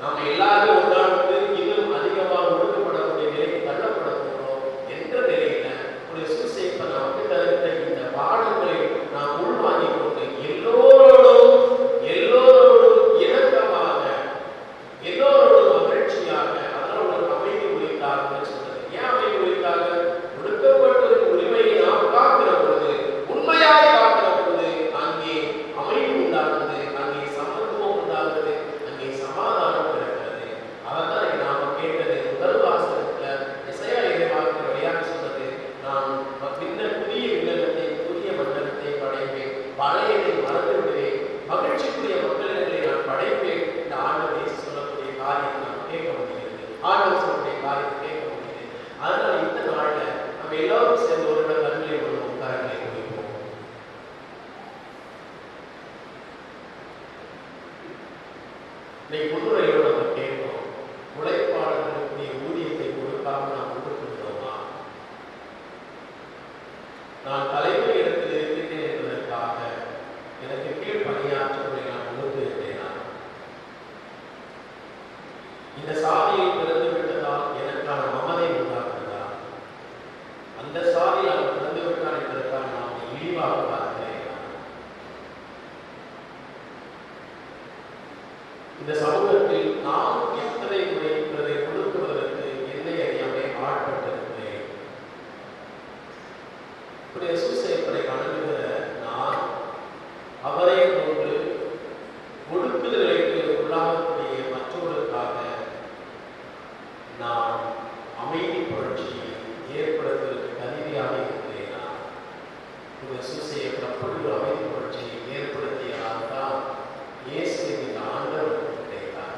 நாம் எல்லாரும் ஒரு நாள் வந்து இன்னும் அதிகமாக ஒடுக்கப்படக்கூடிய நிலைக்கு தள்ளப்பட போகிறோம் என்ற நிலையில ஒரு சுசேப்பை நமக்கு தருகிற இந்த பாடங்களை நாம் உள்வாங்கிக் கொண்டு எல்லோரோடும் இணக்கமாக எல்லோரோடும் மகிழ்ச்சியாக அதனால் ஒரு அமைதி உரித்தாக சொல்றது. ஏன் அமைதி உரித்தாக? ஒடுக்கப்பட்ட உரிமையை நாம் காக்கிற பொழுது, உண்மையாக காக்கிற பொழுது அங்கே அமைதி உண்டாகுது, அங்கே சமத்துவம் உண்டாகுது, அங்கே சமாதானம் இருக்கிறது. அதான் நாம கேட்டது முதல் வாசகத்துல எசையா இறைவாக்கு வழியாக சொன்னது, நான் புதிய விண்ணகத்தை புதிய மண்டலத்தை படைப்பேன், பழையதை மறந்து விடுவேன், மகிழ்ச்சிக்குரிய மக்களிடங்களை நான் படைப்பேன். இந்த ஆண்டவர் சொல்லக்கூடிய காரியத்தை நாம் கேட்க முடிகிறது, ஆண்டவர் சொல்லக்கூடிய காரியத்தை கேட்க முடியுது. அதனால இந்த நாள்ல நம்ம எல்லாரும் சேர்ந்து ஒரு கண்களை ஒரு கரங்களை குவிப்போம். இன்னைக்கு முன்னுரையோடு நம்ம கேட்போம், உழைப்பாளர்களுடைய ஊதியத்தை கொடுக்காம நாம் கொடுத்துருந்தோமா? நான் தலைமை இடத்தில் இருக்கின்றேன் என்பதற்காக எனக்கு கீழ் பணியாற்றவர்களை நான் கொடுத்திருந்தேனா? இந்த சாதியில் பிறந்து விட்டதால் எனக்கான மமதை உண்டாகுதா? அந்த சாதியில் அவன் பிறந்து விட்டான் என்பதற்காக நாம் இழிவாக பார்க்கிறேனா? இந்த சமூகத்தில் நாம் எத்தனை முறை பிறரை கொடுக்குவதற்கு என்னை அறியாமை ஆட்பட்டிருக்கிறேன். இப்படி சுசேப்பரை அணுகுகிற நான் அவரை போன்று ஒடுக்குதலுக்கு உள்ளாகக்கூடிய மற்றவர்களுக்காக நான் அமைதி புரட்சியை ஏற்படுத்துவதற்கு கருவியாக இருக்கிறேனா? இந்த சுசேப்பர் அப்படி ஒரு அமைதி புரட்சியை ஏற்படுத்தியதால் தான் இயேசுவின் ஆண்டவர் கிடைத்தார்.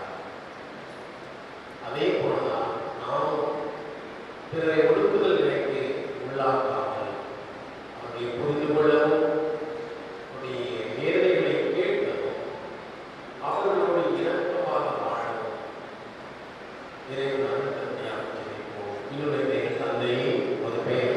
அதே போலதான் நாம் பிறரை ஒடுக்குதல் நிலைக்கு உள்ளாக்காமல் அவரை புரிந்து கொள்ளவும் நேரடிகளை கேட்கவும் அவர்களோடு இணக்கமாக வாழவும் இறைவன் அனுமதியாக தெரிவிப்போம். இன்னொரு தந்தையை ஒரு பெயர்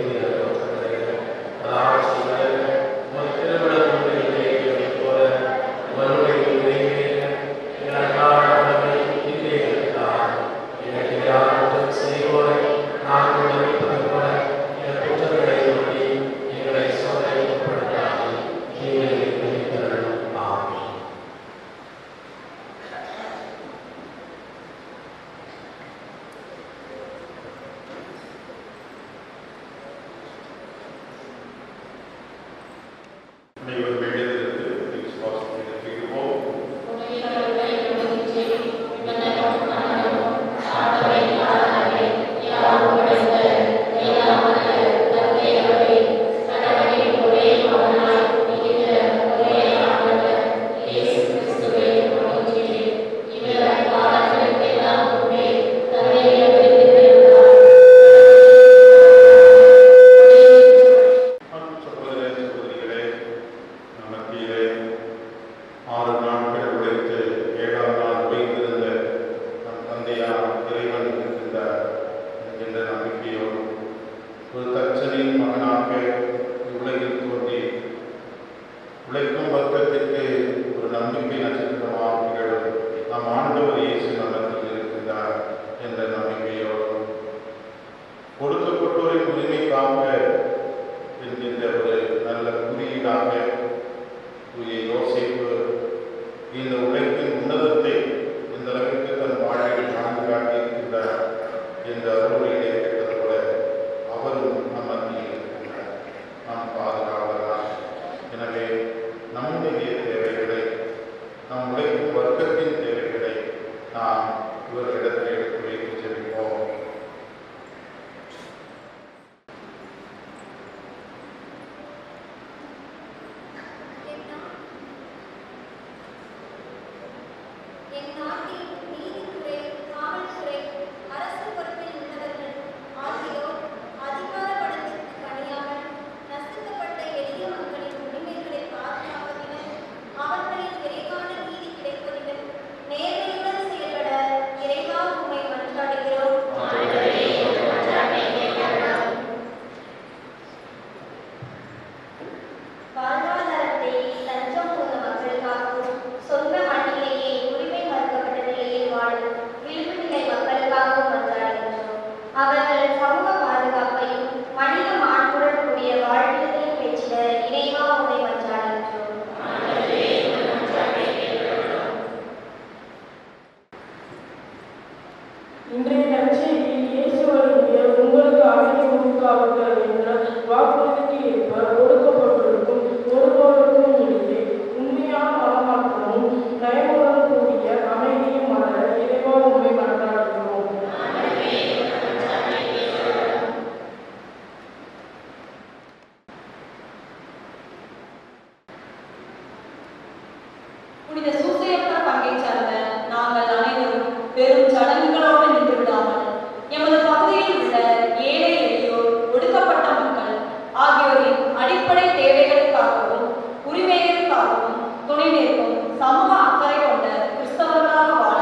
இன்றைய நற்செய்தியில் இயேசு வழங்கிய உங்களுக்கு அமைதி உண்டாவதாக என்ற வாக்குறுதிக்கு ஏற்ப ஒடுக்கப்பட்டிருக்கும் ஒருவருக்கும் இடையே உண்மையான மனமாற்றமும் நயமுடன் கூடிய அமைதியும் மலர இறைவா உண்மை மன்றாடுகிறோம். புனித சூசையப்பா பங்கை சார்ந்த நாங்கள் அனைவரும் பெரும் சடங்குகளோடு நின்று விடாமல் எமது பகுதியில் உள்ள ஏழை எளியோர், ஒடுக்கப்பட்ட மக்கள் ஆகியோரின் அடிப்படை தேவைகளுக்காகவும் உரிமைகளுக்காகவும் துணை நிற்கும் சமூக அக்கறை கொண்ட கிறிஸ்தவர்களாக வாழ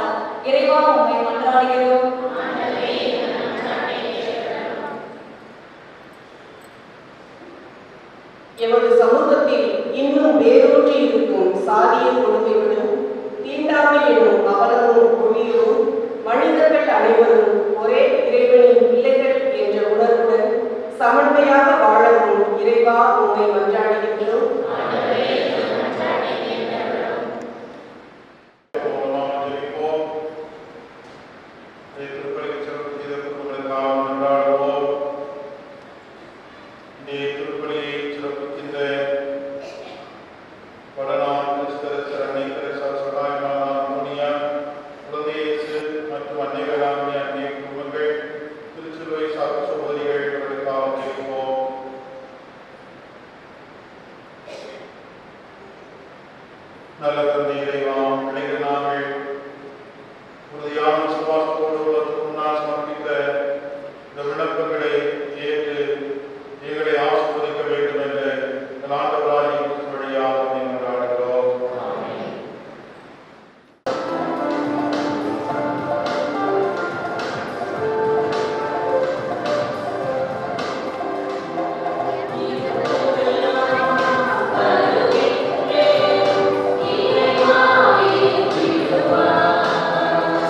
இறைவா உம்மை மன்றாடுகிறோம். எமது சமூகத்தில் இன்னும் வேரூன்றி இருக்கும் சாதிய கொடுமைகளும் தீண்டாமை எனும் அவலமும் ஒழியவும் மனிதர்கள் அனைவரும் ஒரே இறைவனின் பிள்ளைகள் என்ற உணர்வுடன் சமன்மையாக வாழவும் இறைவா உம்மை மன்றாடுகின்றோம். நல்ல தந்தை இறைவா, இன்றைக்கு நாங்கள் உறுதியான விசுவாசத்தோடு முன்னால் சமர்ப்பித்த இந்த விண்ணப்பங்களை ஏற்று எங்களை ஆசீர்வதிக்க வேண்டும் என்று ஆண்டவராகிய கிறிஸ்து வழியாக மன்றாடுகிறோம்.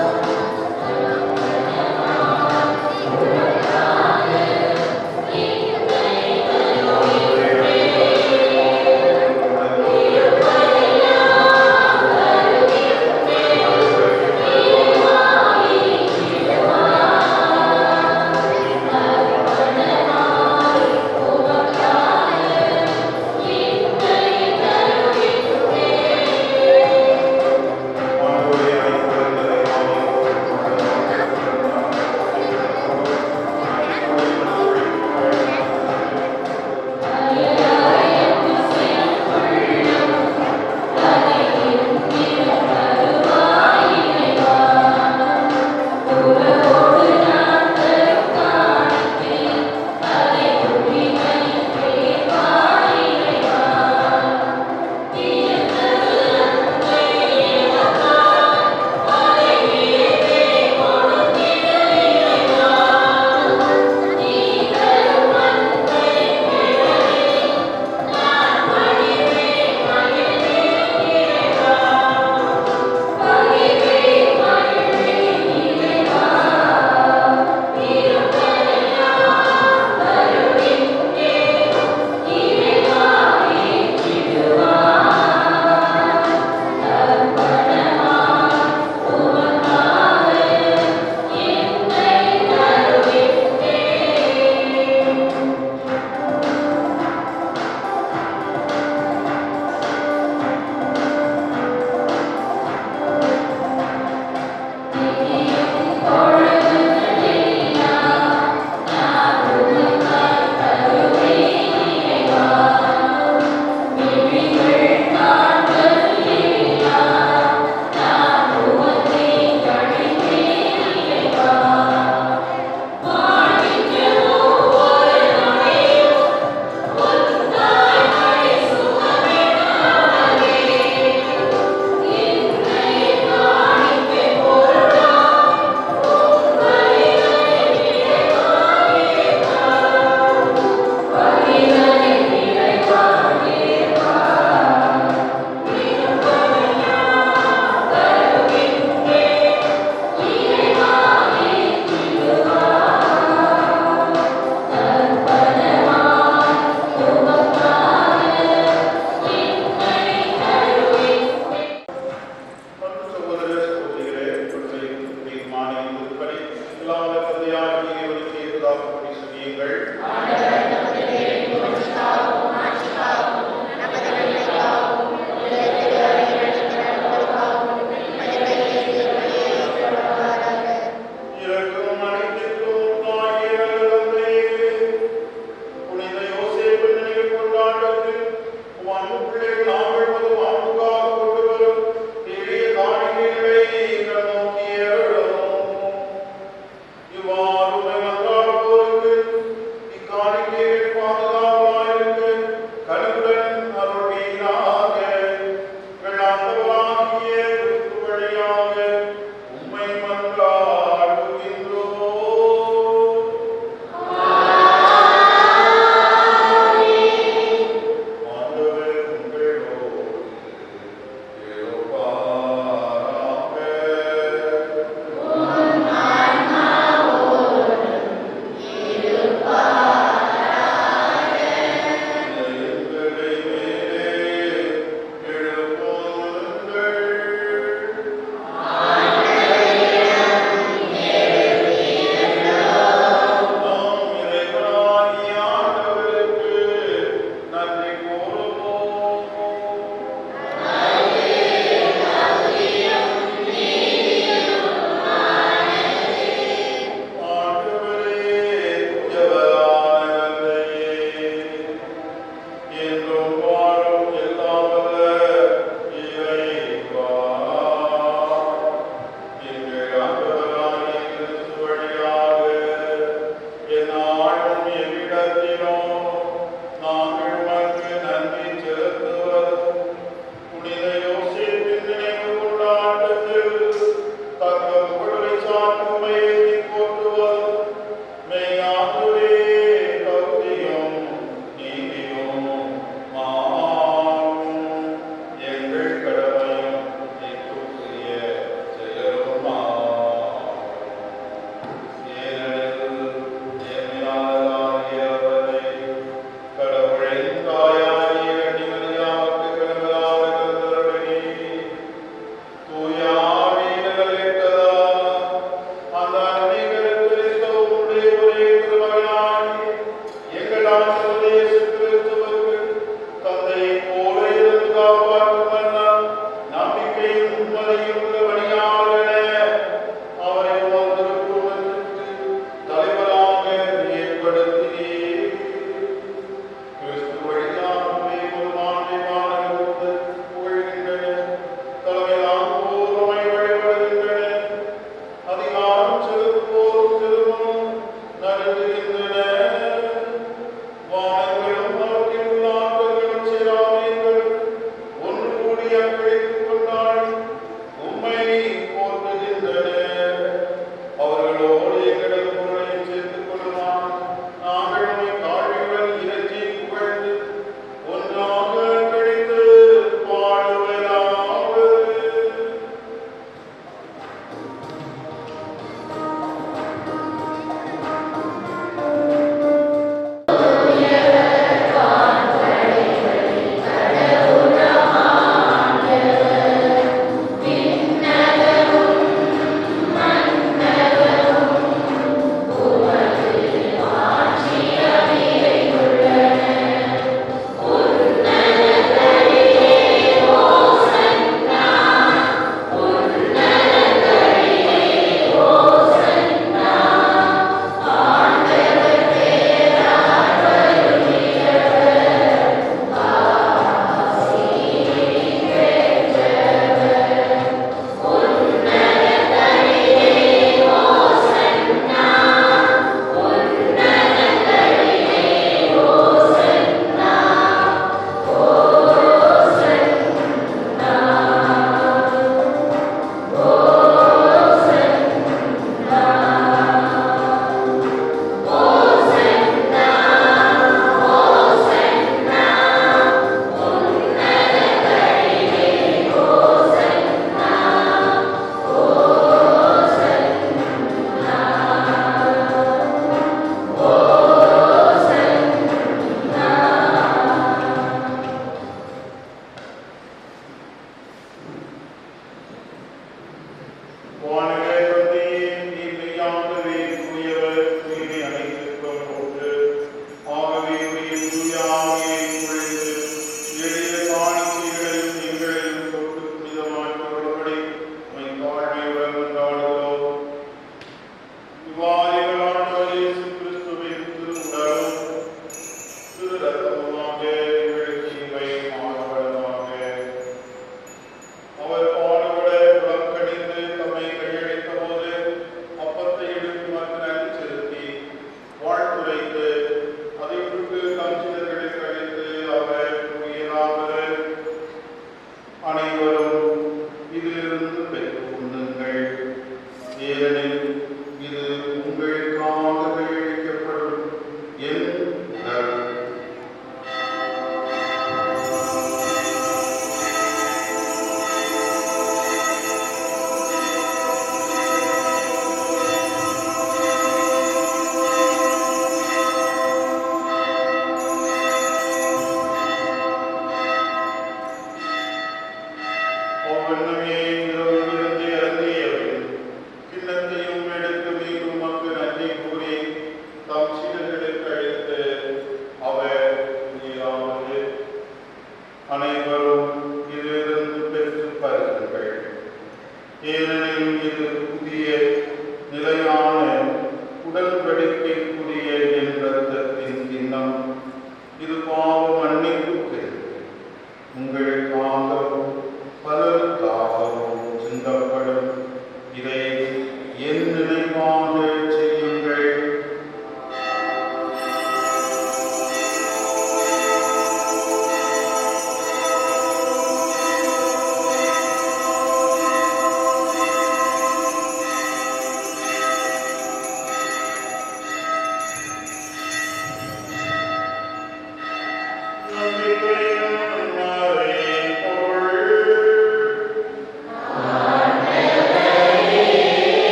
Thank you.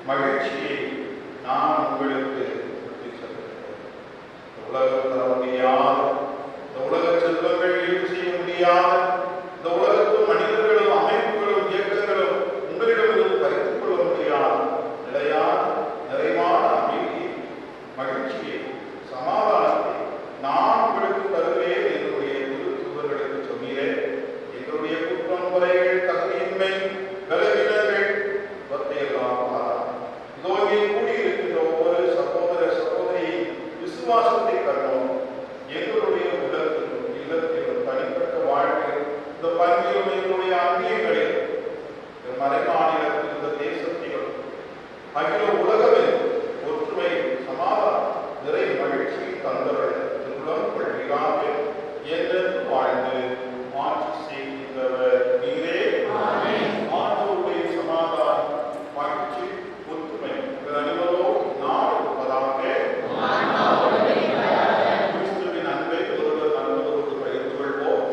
மகிழ்ச்சியை நான் உங்களுக்கு எடுத்துச் சொல்கிறேன். உலகம் தர முடியாத, இந்த உலக செல்வங்கள் ஈடு செய்ய முடியாத, இந்த உலகத்து மனிதர்களும் அமைப்புகளும் இயக்கங்களும் உங்களிடமிருந்து பறித்துக் கொள்ள முடியாத நிலையான நிறைவான அமைதியை, மகிழ்ச்சியை, சமாதானத்தை நான் உங்களுக்கு தருவேன் என்னுடைய திருத்தூதர்களுக்கு சொன்னீரேன். எங்களுடைய குற்றம் குறைகள், தகுதியின்மை, பலவீனங்கள் இவற்றையெல்லாம் இதோ இங்கே கூடியிருக்கின்ற ஒவ்வொரு சகோதர சகோதரியின் விசுவாசத்தை கண்டோம். எங்களுடைய உள்ளத்திலும் இல்லத்திலும் தனிப்பட்ட வாழ்க்கையில் இந்த பங்கிலும் எங்களுடைய அந்நியங்களில் மறைமாநிலத்தில் இந்த தேசத்திலும் அகில உலகமே ஒற்றுமை, சமாதானம், நிறை மகிழ்ச்சி தந்தவர்கள் திருவுளம் கொள்கிறாக என்று வாழ்ந்து மாற்றி செய்கின்றவர் நீரே. ஆண்டவருடைய சமாதானம், மகிழ்ச்சி, ஒற்றுமை அனைவரோடு நாடு இருப்பதாக. கிறிஸ்துவின் அன்பை ஒருவர் நண்பரோடு பகிர்ந்து கொள்வோம்.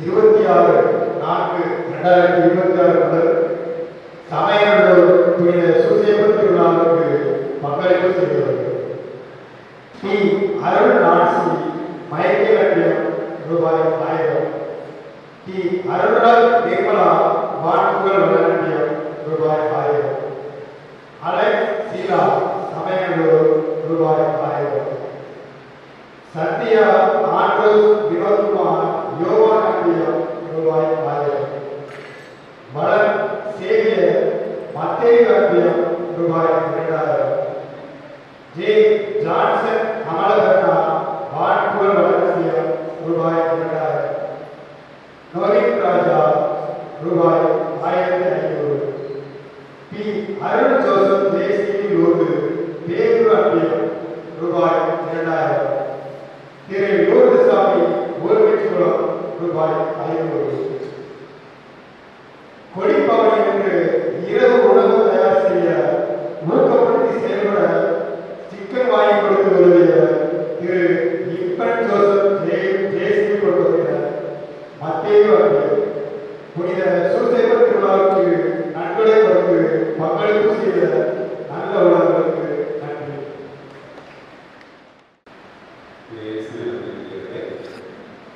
26/4/2026 முதல் சமயநல்லூர் புனித சூசேப்பர் திருவிழாவுக்கு பங்களிப்பு செய்தவர். டி. அருள் நான்சி மயக்கலட்சியம் ரூபாய் 1000. டி. அருள்ராஜ் நிர்மலா வான்புகழ் வளநட்டியம் ரூபாய் 1000. அலெக்ஸ் சீலா சமயநல்லூர் ரூபாய் 1000. சத்யா ஆண்ட்ரூஸ் வினோத்குமார் யோகா நட்டியம் ரூபாய் 1000. வளன் சேவியர் மத்தேயு நட்டியம் ரூபாய் 2000. ஜே ஜான்சன் அமலகண்ணா வான்புகழ் வளநட்டியம் ரூபாய் 2000. நோரின் ராஜா ரூபாய் 1500. பி. அருள் ஜோசப் தேசிய லூர்து பேரு அட்டியம் ரூபாய் 2000. திரு லூர்துசாமி ஊர்வெச்சுகுளம் ரூபாய் 500. கொடிப்பவனி என்று இரவு உணவு தயார் செய்ய ஊக்கப்படுத்தி செயல்பட சிக்கன் வாங்கி கொடுத்து வருகிற திரு இப்பன் ஜோசப் தேசிய குடும்பத்தினர் மத்தேயு அட்டியம். புனித சூசேப்பர் திருவிழாவுக்கு நன்கொடை கொடுத்து பங்களிப்பு செய்த நல்ல உலகங்களுக்கு நன்றி.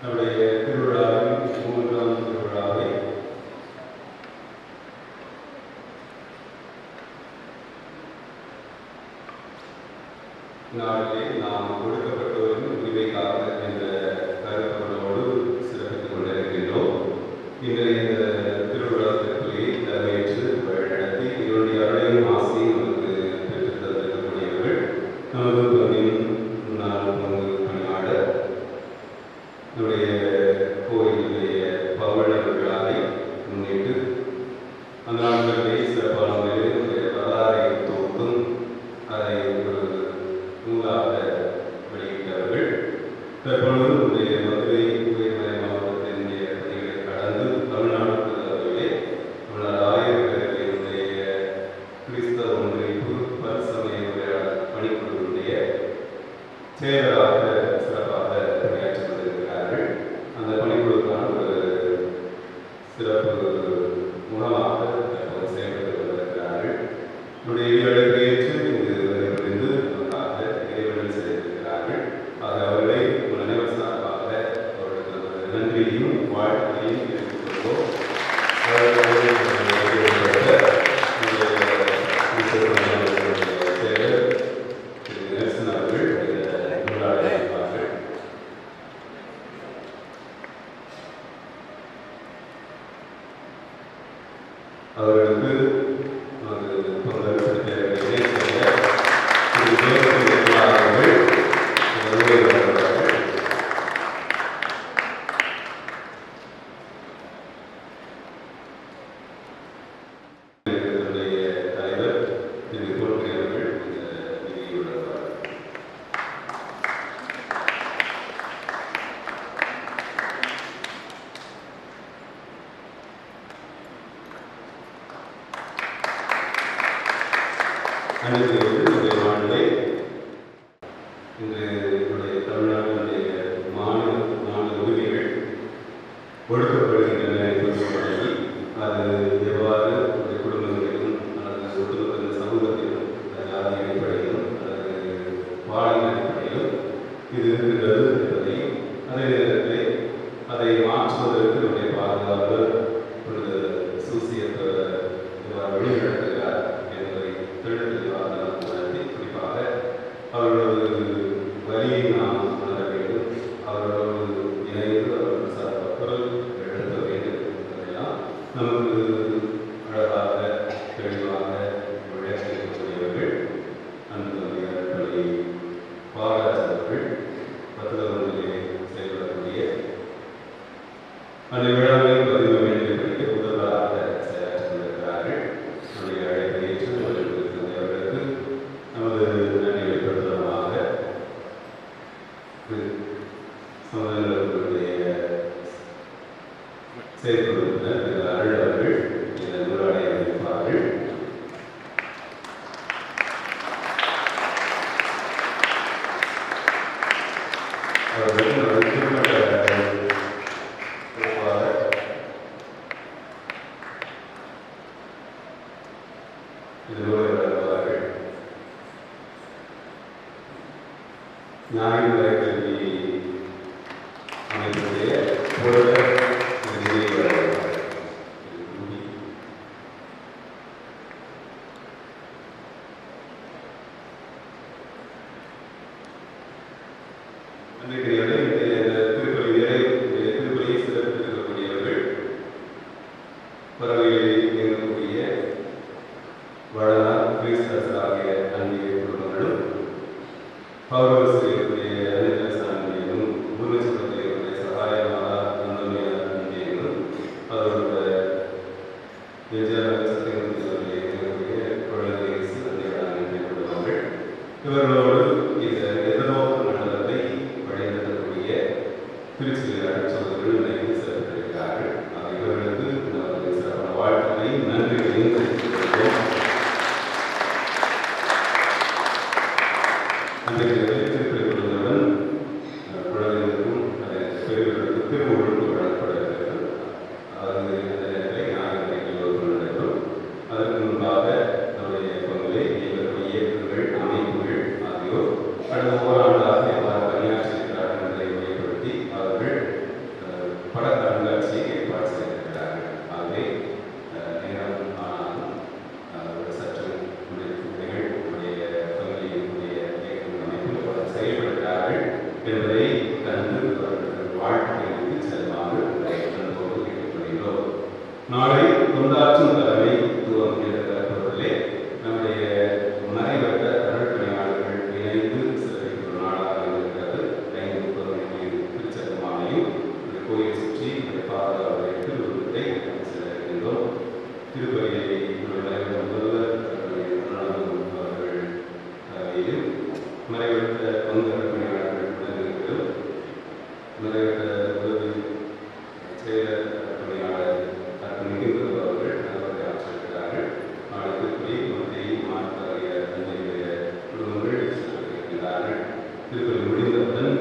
நம்முடைய திருவிழாவின் 3ஆம் திருவிழாவை நாளிலே நாம் கொடுக்கப்பட்டோரின் உரிமைக்காக என்ற கருப்பொருளோடு சிறப்பித்துக் கொண்டிருக்கின்றோம். இன்றைய இந்த திருவிழா திருப்பலியை தலைமையேற்று வழிநடத்தி இதனுடைய அருளையும் ஆசையும் நமக்கு பெற்றுத் தந்திருக்கக்கூடியவர்கள் நமது பங்கின் முன்னாள் பங்கு பணியாளர் நம்முடைய கோயிலுடைய பவள விழாவை முன்னிட்டு அந்த நாட்களிலே சிறப்பான முறையில் நம்முடைய வரலாறை தொகுத்தும் அதை ஒரு நூலாக வெளியிட்டவர்கள். தற்பொழுது நம்முடைய மதுரை உயர்மலை மாவட்டத்தினுடைய பணிகளை கடந்து தமிழ்நாடு புதுவையிலே தமிழர் ஆயர்களுடைய கிறிஸ்தவ ஒன்றிப்பு பரிசமய உரையாடல் பணிக்குழுவினுடைய செயலராக சிறப்பாக பணியாற்றி கொண்டிருக்கிறார்கள். அந்த பணிக்குழுக்கான ஒரு சிறப்பு முகமாக தற்போது செயல்பட்டு கொண்டிருக்கிறார்கள். என்னுடைய அழைப்பை ஏற்று இங்கு புரிந்து நமக்காக இறைவனில் செய்திருக்கிறார்கள். ஆக அவர்களை உங்கள் அனைவர் சார்பாக அவர்களுக்கு நமது நன்றியையும் வாழ்க்கையையும் தெரிவித்துக் கொள்வோம். செயலர் திரு நெல்சன் அவர்கள் இருப்பார்கள். அவர்களுக்கு நமது பங்களிப்பு தலைவர் திரு தோல்வி அவர்கள் இந்த நிதியுள்ளார். அன்றைய நாளிலே இன்று என்னுடைய தமிழ்நாட்டினுடைய மாநில உரிமைகள் ஒடுக்கப்படுகின்றன என்பது சொல்லி அது எவ்வாறு நம்முடைய குடும்பங்களிலும் அல்லது ஒட்டுமொத்த சமூகத்திலும் ஜாதி அடிப்படையிலும் அல்லது பாலின அடிப்படையிலும் இது இருக்கின்றது என்பதை அதே நேரத்தில் அதை மாற்றுவதற்கு நம்முடைய பாதுகாப்பு பொழுது சூசியத்தை எவ்வாறு வழிநடத்துகிறார் என்பதை தெளிவாக உணர்த்தி குறிப்பாக அவர்களது வரியை நாம் உணர வேண்டும். அவர்களோடு இணைந்து அவர்கள் சார்ந்த குரல் எழுத வேண்டும் என்பதையெல்லாம் நமக்கு அழகாக தெளிவாக விளக்கியிருக்கக்கூடியவர்கள் அன்பு பள்ளி பாராட்டவர்கள் 10 செயல்படக்கூடிய அந்த விழாவில் பதிவு வேண்டிய படிக்க முதல்வராக செயலாற்றி கொண்டிருக்கிறார்கள். நம்முடைய அழைப்பை ஏற்று அவர்களுக்கு நமது நன்றி வெளிப்படுத்துவதாக சமுதாயங்களுடைய செயல்படுத்தினர் திரு அருள் அவர்கள் இந்த நூலாடை அறிவிப்பார்கள். அவர்கள் திருமண என்னுடைய பொருளை நிறைவேறுவார்கள். அன்றைய திருப்பலியை சிறப்பித்திருக்கக்கூடியவர்கள் பறவைகளில் இயங்கக்கூடிய வளனார் கிறிஸ்தஸ் ஆகிய அன்பிய குடும்பங்களும் பௌரவசிரியருடைய அனிதசாமியும் குருசுடைய சகாயமாக அந்தமையார் அன்பியனும் அவருடைய சத்தியமூர்த்தியுடைய இயங்கக்கூடிய குழந்தை சந்தியான அன்பிய குடும்பங்கள் இவர்களோடு இந்த எதிர்நோக்கு மண்டலத்தை வழிநடத்தக்கூடிய திருச்சியில் சோதர்கள் இணைந்து சிறப்பித்திருக்கிறார்கள். இவர்களுக்கு நமது சிறப்பான வாழ்த்துக்களை நன்றிகளையும் தெரிவித்துள்ளோம். அன்றைய திருப்பதி குழுவுடன் குழந்தைகளுக்கும் பெரியவர்களுக்கும் திருமொழிக்கு வழங்கப்பட இருக்கிறது. அது அந்த நேரத்தில் நடைபெறும். அதற்கு முன்பாக நம்முடைய பங்குகளை இயக்கங்கள் அமைப்புகள் ஆகியோர் கடந்த ஓராண்டாக எவ்வாறு பணியாற்றியிருக்கிறார்கள் என்பதை மையப்படுத்தி அவர்கள் பட கண்காட்சியை ஏற்பாடு செய்திருக்கிறார்கள். ஆகவே நேரம் ஆனாலும் சற்று நிகழ்வுடைய பகுதியினுடைய இயக்கம் அமைப்பு செயல்படுகிறார்கள் என்பதை கண்டு அவர்கள் வாழ்க்கைக்கு செல்வாங்க அன்போடு கேட்டுக்கொள்கிறோம். நாளை தொண்டாற்றும் தலைமைத்துவம் என்ற பொருளிலே நம்முடைய மறைவட்ட அருள் பணியாளர்கள் இணைந்து சிறப்பிக்கும் நாளாக இருக்கிறது. 5:30 மணிக்கு திருச்செந்தமாலையும் கோயில் சுற்றி பாதுகாவலை திருவுருவத்தை செல்கின்றோம். திருப்பதியை முதல்வர் அவர்கள் மறைவட்ட தொண்டர் பணியாளர்கள் உடனிருக்கிறோம். மறைவட்ட உதவி செயலர் பணியாளர் மிகுந்த அவர்கள் நலவரை ஆற்றிருக்கிறார்கள். நாளை திருப்பதி மத்திய மாநில அன்றைய குடும்பங்கள் சென்றிருக்கிறார்கள். திருப்பதி முடிந்தவுடன்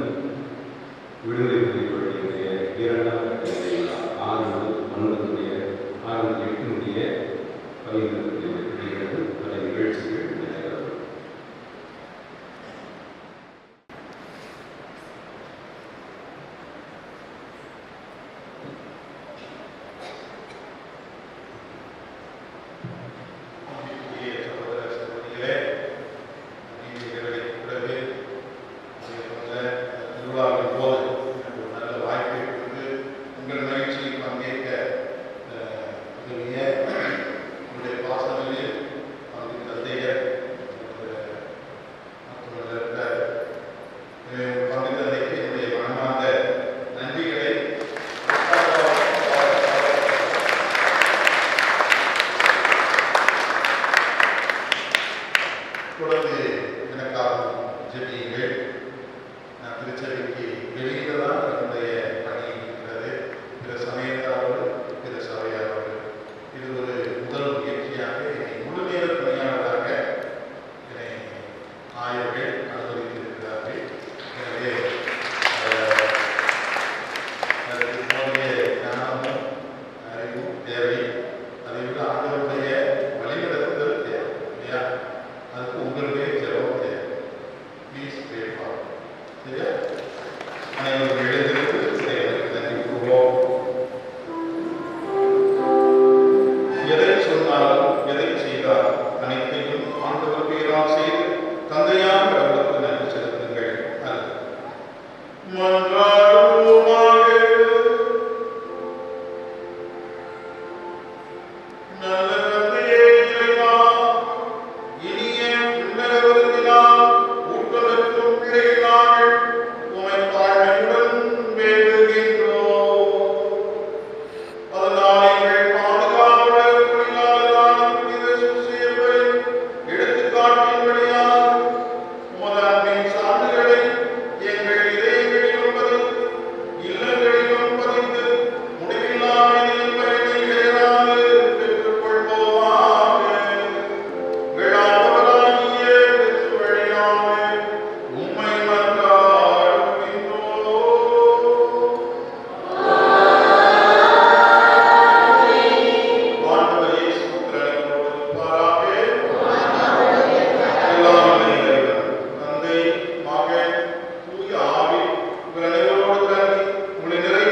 விடுதலை புலிகளுடைய 2ஆம் கட்ட 6 முதல் 9 8 15 பல நிகழ்ச்சிகள் நடைபெறும். உங்கள் நிகழ்ச்சியில் பங்கேற்க உதவிய உங்களுடைய பாச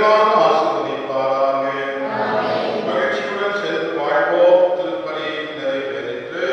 நிறைவாக ஆசீர்வதிப்பாராக. மகிழ்ச்சியுடன் சென்று வாழ்வோம். திருப்பலி நிறைவேறிற்று.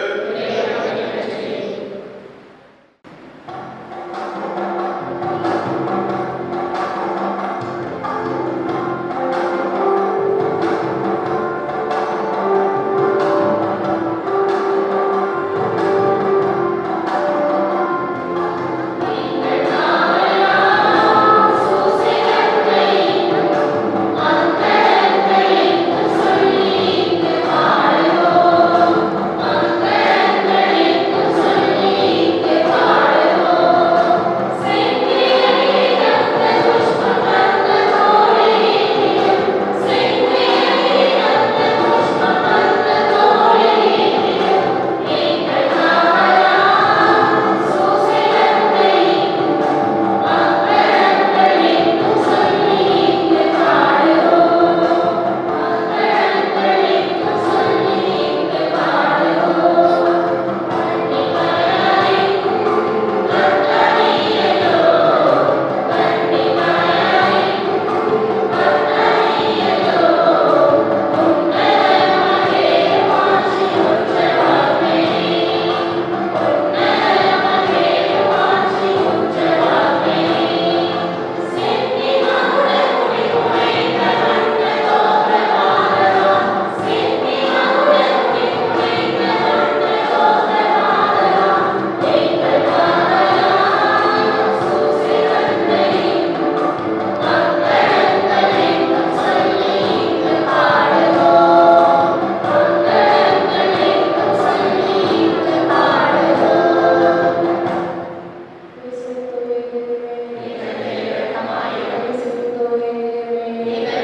Amen.